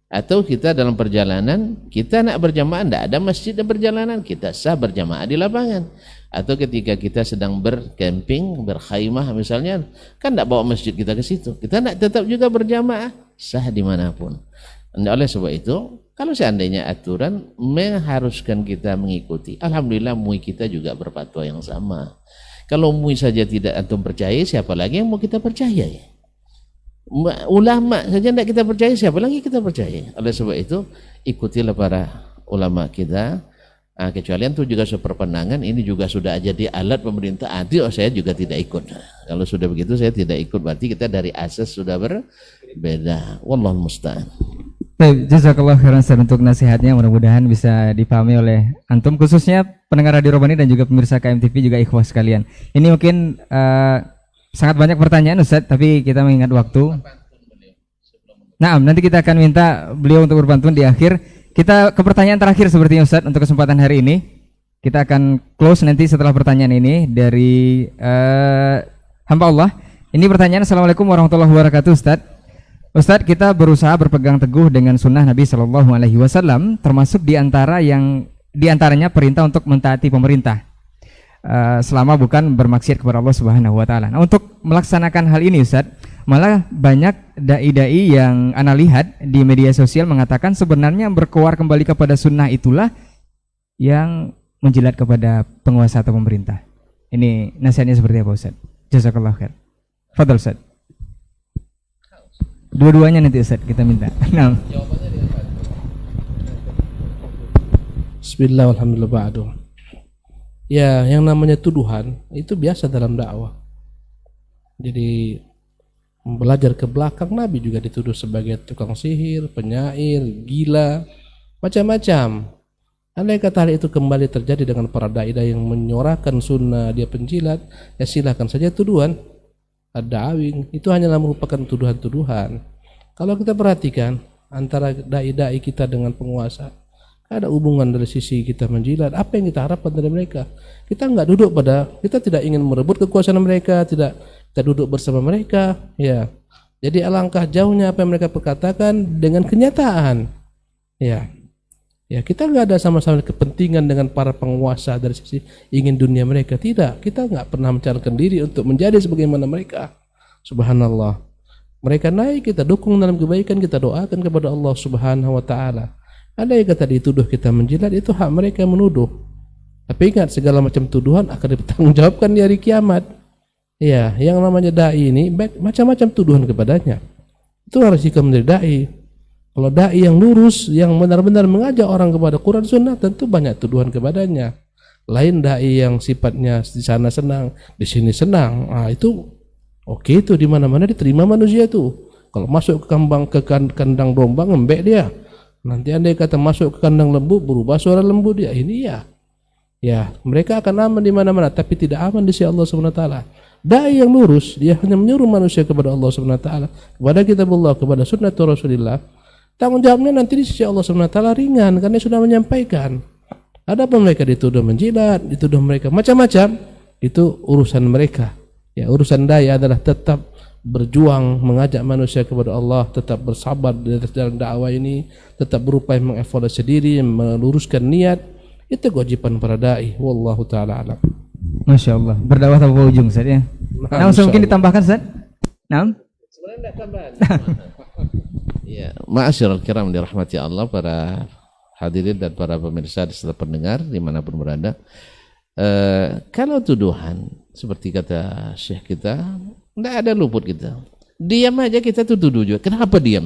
Speaker 6: Atau kita dalam perjalanan, kita nak berjamaah tidak ada masjid dan perjalanan, kita sah berjamaah di lapangan. Atau ketika kita sedang bercamping, berkhaimah misalnya, kan tidak bawa masjid kita ke situ, kita nak tetap juga berjamaah sah dimanapun. Oleh sebab itu, kalau seandainya aturan mengharuskan kita mengikuti, alhamdulillah MUI kita juga berfatwa yang sama. Kalau MUI saja tidak antum percaya, siapa lagi yang mau kita percaya? Ulama saja tidak kita percaya, siapa lagi kita percaya? Oleh sebab itu, ikutilah para ulama kita. Kecuali itu juga seperpandangan, ini juga sudah jadi alat pemerintah, saya juga tidak ikut. Kalau sudah begitu saya tidak ikut, berarti kita dari asas sudah berbeda. Wallahu musta'an.
Speaker 5: Baik, jazakallah khairan Ustaz untuk nasihatnya, mudah-mudahan bisa dipahami oleh antum, khususnya pendengar Radio Robbani dan juga pemirsa KMTV juga ikhwah sekalian. Ini mungkin sangat banyak pertanyaan Ustaz, tapi kita mengingat waktu. Nah, nanti kita akan minta beliau untuk berbantuan di akhir. Kita ke pertanyaan terakhir sepertinya Ustaz untuk kesempatan hari ini. Kita akan close nanti setelah pertanyaan ini dari hamba Allah. Ini pertanyaan, Assalamualaikum warahmatullahi wabarakatuh Ustaz. Ustadz, kita berusaha berpegang teguh dengan sunnah Nabi Shallallahu Alaihi Wasallam, termasuk diantaranya perintah untuk mentaati pemerintah, selama bukan bermaksiat kepada Allah Subhanahu Wa Taala. Nah, untuk melaksanakan hal ini, Ustadz, malah banyak dai-dai yang ana lihat di media sosial mengatakan sebenarnya berkoar kembali kepada sunnah itulah yang menjilat kepada penguasa atau pemerintah. Ini nasihatnya seperti apa, Ustadz? Jazakallah khair. Fadhal, Ustadz. Dua-duanya nanti Ustaz kita minta. Nah.
Speaker 4: Bismillah walhamdulillah ba'du. Ya, yang namanya tuduhan itu biasa dalam dakwah. Jadi belajar ke belakang, Nabi juga dituduh sebagai tukang sihir, penyair, gila, macam-macam. Andai kata hal itu kembali terjadi dengan para dai-dai yang menyorakan sunnah, dia penjilat, ya silakan saja tuduhan. Ad-da'wing itu hanyalah merupakan tuduhan-tuduhan. Kalau kita perhatikan antara dai-dai kita dengan penguasa, ada hubungan dari sisi kita menjilat. Apa yang kita harapkan dari mereka? Kita kita tidak ingin merebut kekuasaan mereka, tidak kita duduk bersama mereka. Ya, jadi alangkah jauhnya apa yang mereka perkatakan dengan kenyataan. Ya, kita nggak ada sama-sama kepentingan dengan para penguasa dari sisi ingin dunia mereka. Tidak, kita nggak pernah mencalonkan diri untuk menjadi sebagaimana mereka. Subhanallah. Mereka naik, kita dukung dalam kebaikan, kita doakan kepada Allah Subhanahu Wa Taala. Ada yang kata dituduh kita menjilat, itu hak mereka menuduh. Tapi ingat, segala macam tuduhan akan dipertanggungjawabkan di hari kiamat. Ya, yang namanya dai ini macam-macam tuduhan kepadanya. Itu harus jika menjadi dai. Kalau dai yang lurus, yang benar-benar mengajak orang kepada Quran Sunnah, tentu banyak tuduhan kepadanya. Lain dai yang sifatnya di sana senang, di sini senang. Itu oke, itu di mana-mana diterima manusia itu. Kalau masuk ke kandang domba, ngembek dia. Nanti andai kata masuk ke kandang lembu, berubah suara lembu dia. Ini ya, mereka akan aman di mana-mana, tapi tidak aman di sisi Allah Subhanahu Wa Taala. Dai yang lurus, dia hanya menyuruh manusia kepada Allah Subhanahu Wa Taala, kepada kitabullah, kepada sunnah Rasulullah. Tanggung jawabnya nanti di sisi Allah Subhanahu Wa Taala ringan, karena sudah menyampaikan. Adapun mereka dituduh menjilat, dituduh mereka macam-macam, itu urusan mereka. Ya, urusan dai adalah tetap berjuang mengajak manusia kepada Allah, tetap bersabar dalam dakwah ini, tetap berupaya mengevaluasi diri, meluruskan niat. Itu kewajiban para dai. Wallahu taala alam.
Speaker 5: Masya Allah, berdakwah tanpa ujung Ustaz ya. Nah, mungkin ditambahkan Ustaz? Nah.
Speaker 6: Sebenarnya tidak tambahan. Ya, ma'asyiral kiram dirahmati Allah, para hadirin dan para pemirsa serta pendengar dimanapun berada. Kalau tuduhan seperti kata Syekh kita, tidak ada luput kita. Diam aja kita tuduh juga. Kenapa diam?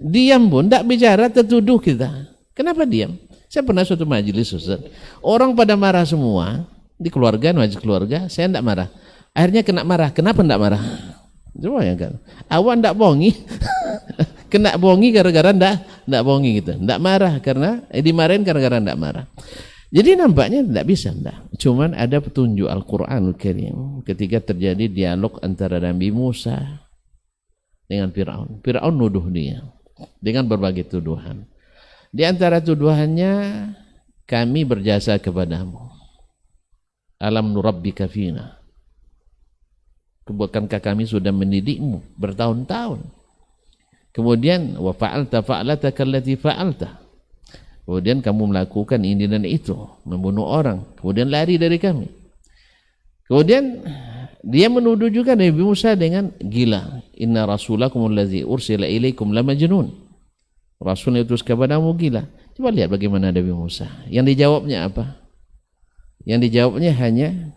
Speaker 6: Diam pun, tidak bicara, tertuduh kita. Kenapa diam? Saya pernah suatu majelis Ustaz, orang pada marah semua di keluarga, majelis keluarga, saya tidak marah. Akhirnya kena marah. Kenapa tidak marah? Coba ya kan. Awak tidak bohongi. Kena bohongi gara-gara tidak bohongi gitu. Tidak marah karena dimarahin gara-gara tidak marah. Jadi nampaknya tidak bisa, tidak. Cuman ada petunjuk Al-Quranul Karim ketika terjadi dialog antara Nabi Musa dengan Fir'aun. Fir'aun nuduh dia dengan berbagai tuduhan. Di antara tuduhannya, kami berjasa kepadamu. Alam nurabbika fina. Bukankah kami sudah mendidikmu bertahun-tahun? Kemudian wa fa'alta fa'lataka allati fa'alta. Kemudian kamu melakukan ini dan itu, membunuh orang, kemudian lari dari kami. Kemudian dia menuduh juga Nabi Musa dengan gila. Inna rasulakum allazi ursila ilaikum lamajnun. Rasul yang utus kepadamu gila. Coba lihat bagaimana Nabi Musa. Yang dijawabnya apa? Yang dijawabnya hanya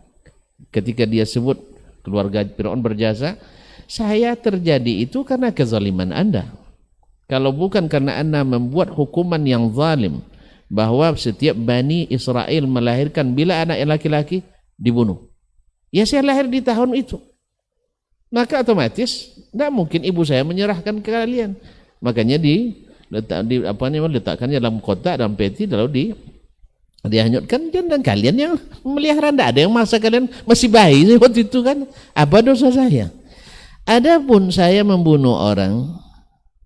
Speaker 6: ketika dia sebut keluarga Fir'aun berjasa, saya terjadi itu karena kezaliman Anda. Kalau bukan karena Anda membuat hukuman yang zalim, bahwa setiap Bani Israel melahirkan bila anak laki-laki dibunuh. Ya saya lahir di tahun itu. Maka otomatis tidak mungkin ibu saya menyerahkan ke kalian. Makanya letakkannya dalam kotak, dalam peti, lalu dihanyutkan, dan kalian yang memelihara. Tidak ada yang masa kalian masih bayi waktu itu kan. Apa dosa saya? Adapun saya membunuh orang,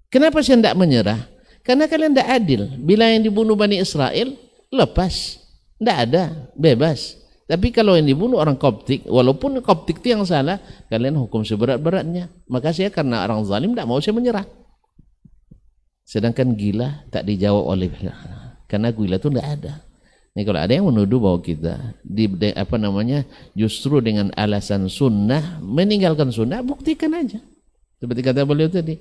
Speaker 6: kenapa saya tidak menyerah? Karena kalian tidak adil. Bila yang dibunuh Bani Israel, lepas, tidak ada, bebas. Tapi kalau yang dibunuh orang Koptik, walaupun Koptik itu yang salah, kalian hukum seberat-beratnya. Maka saya karena orang zalim tidak mau saya menyerah. Sedangkan gila tak dijawab oleh, karena gila itu tidak ada. Ini kalau ada yang menuduh bahwa kita justru dengan alasan sunnah meninggalkan sunnah, buktikan aja. Seperti kata beliau tadi,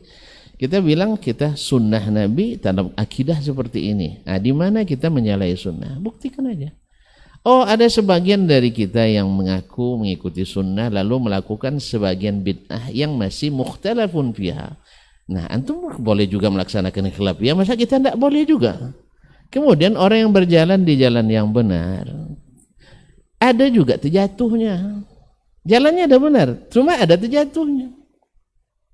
Speaker 6: kita bilang kita sunnah Nabi dalam akidah seperti ini. Nah, di mana kita menyalahi sunnah? Buktikan aja. Oh, ada sebagian dari kita yang mengaku mengikuti sunnah lalu melakukan sebagian bid'ah yang masih mukhtalafun fiha. Nah, antum boleh juga melaksanakan khilaf. Ya, masa kita tidak boleh juga? Kemudian orang yang berjalan di jalan yang benar, ada juga terjatuhnya. Jalannya ada benar, cuma ada terjatuhnya.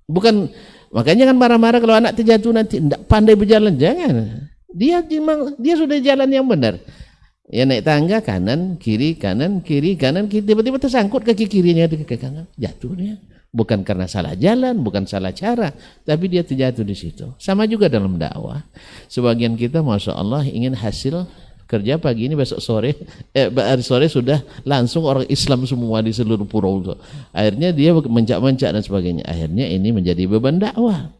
Speaker 6: Bukan, makanya kan marah-marah kalau anak terjatuh nanti tidak pandai berjalan. Jangan. Dia sudah jalan yang benar. Ya naik tangga kanan kiri tiba-tiba tersangkut kaki kirinya di kaki kanan, jatuh dia. Bukan karena salah jalan, bukan salah cara, tapi dia terjatuh di situ. Sama juga dalam dakwah. Sebagian kita, masya Allah, ingin hasil kerja pagi ini, besok sore, hari sore sudah langsung orang Islam semua di seluruh pulau itu. Akhirnya dia mencak-mencak dan sebagainya. Akhirnya ini menjadi beban dakwah.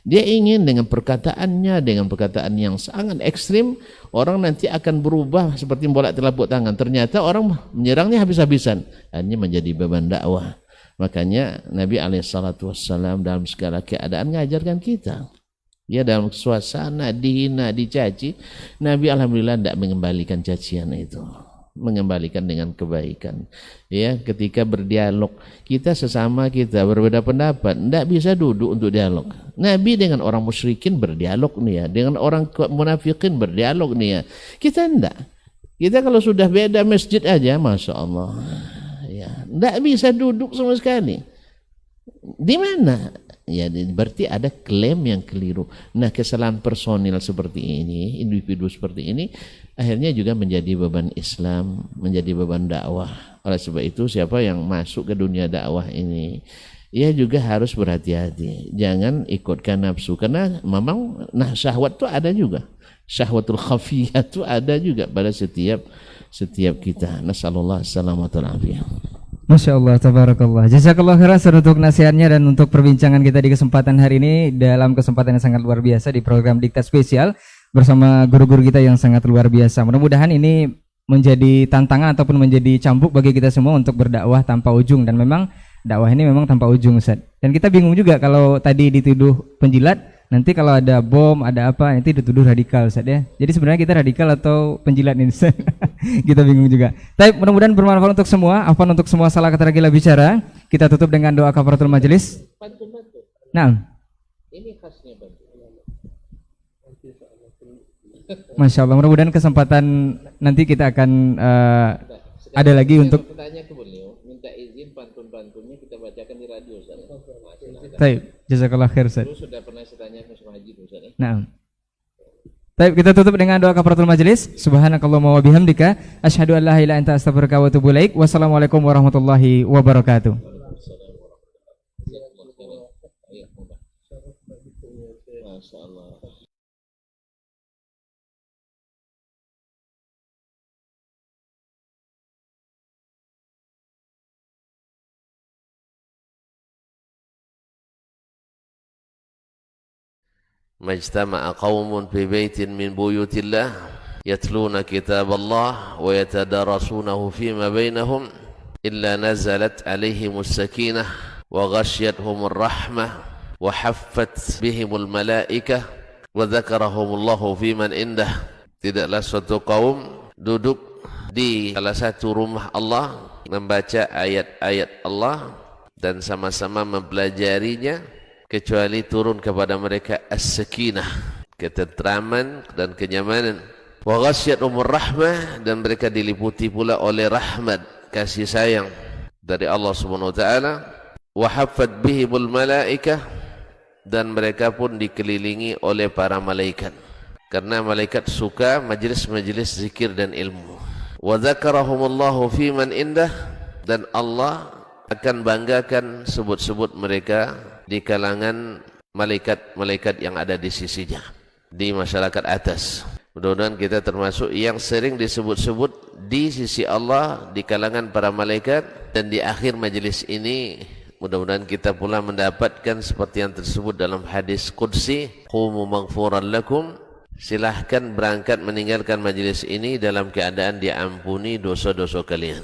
Speaker 6: Dia ingin dengan perkataannya, dengan perkataan yang sangat ekstrim, orang nanti akan berubah seperti bola telapak tangan. Ternyata orang menyerangnya habis-habisan. Akhirnya menjadi beban dakwah. Makanya Nabi SAW dalam segala keadaan mengajarkan kita. Ya, dalam suasana dihina, dicaci, Nabi alhamdulillah tidak mengembalikan cacian itu. Mengembalikan dengan kebaikan. Ya, ketika berdialog, kita sesama kita berbeda pendapat, tidak bisa duduk untuk dialog. Nabi dengan orang musyrikin berdialog nih ya, dengan orang munafikin berdialog nih ya. Kita tidak. Kita kalau sudah beda masjid aja, masya Allah, ya, tidak bisa duduk sama sekali. Di mana? Ya, berarti ada klaim yang keliru. Nah, kesalahan personil seperti ini, individu seperti ini, akhirnya juga menjadi beban Islam, menjadi beban dakwah. Oleh sebab itu, siapa yang masuk ke dunia dakwah ini, ia juga harus berhati-hati. Jangan ikutkan nafsu, karena memang syahwat itu ada juga. Syahwatul khafiyah itu ada juga pada setiap kita. Nasallallahu alaihi wasallam.
Speaker 5: Masya Allah, tabarakallah. Jazakallah khairan untuk nasihatnya dan untuk perbincangan kita di kesempatan hari ini, dalam kesempatan yang sangat luar biasa di program Diktat Spesial bersama guru-guru kita yang sangat luar biasa. Mudah-mudahan ini menjadi tantangan ataupun menjadi cambuk bagi kita semua untuk berdakwah tanpa ujung, dan memang dakwah ini memang tanpa ujung, Ustaz. Dan kita bingung juga kalau tadi dituduh penjilat, nanti kalau ada bom, ada apa, nanti dituduh radikal, Ustaz ya. Jadi sebenarnya kita radikal atau penjilat ini, Ustaz? Kita bingung juga. Tapi mudah-mudahan bermanfaat untuk semua. Afwan untuk semua salah kata gila bicara. Kita tutup dengan doa kafaratul majelis. Nah, ini khasnya Masya Allah. Mudah-mudahan kesempatan nanti kita akan ada lagi untuk
Speaker 6: bertanya ke beliau, minta izin pantun-pantunnya kita bacakan di radio, Ustaz.
Speaker 5: Baik, jazakallah khair, Ustaz.
Speaker 6: Itu sudah pernah saya tanyakan sama Haji, Ustaz.
Speaker 5: Nah. Baik, kita tutup dengan doa kafaratul majelis. Subhanakallahumma wa bihamdika asyhadu an la ilaha illa anta astaghfiruka wa atubu ilaik. Wassalamualaikum warahmatullahi wabarakatuh. Masya Allah.
Speaker 1: majtama'a qaumun fi baitin min buyutillah yatluna kitaballah wa yatadarasunahu fima bainahum illa nazalat alaihimus sakinah wa ghasyiyatuhumur rahmah wa haffat bihimul malaikah wa dzakarahumullahu fiman indah. Tidaklah suatu kaum duduk di salah satu rumah Allah membaca ayat-ayat Allah dan sama-sama mempelajarinya kecuali turun kepada mereka as-sakinah, ketentraman dan kenyamanan. Wa ghasyiyatuhumur rahmah, dan mereka diliputi pula oleh rahmat, kasih sayang dari Allah Subhanahu wa taala. Wa haffat bihimul malaikah, dan mereka pun dikelilingi oleh para malaikat, karena malaikat suka majlis-majlis zikir dan ilmu. Wa dzakarahumullahu fiman indah, dan Allah akan banggakan sebut-sebut mereka di kalangan malaikat-malaikat yang ada di sisinya, di masyarakat atas. Mudah-mudahan kita termasuk yang sering disebut-sebut di sisi Allah di kalangan para malaikat, dan di akhir majlis ini mudah-mudahan kita pula mendapatkan seperti yang tersebut dalam hadis qudsi, qumu maghfuran lakum, silahkan berangkat meninggalkan majlis ini dalam keadaan diampuni dosa-dosa kalian.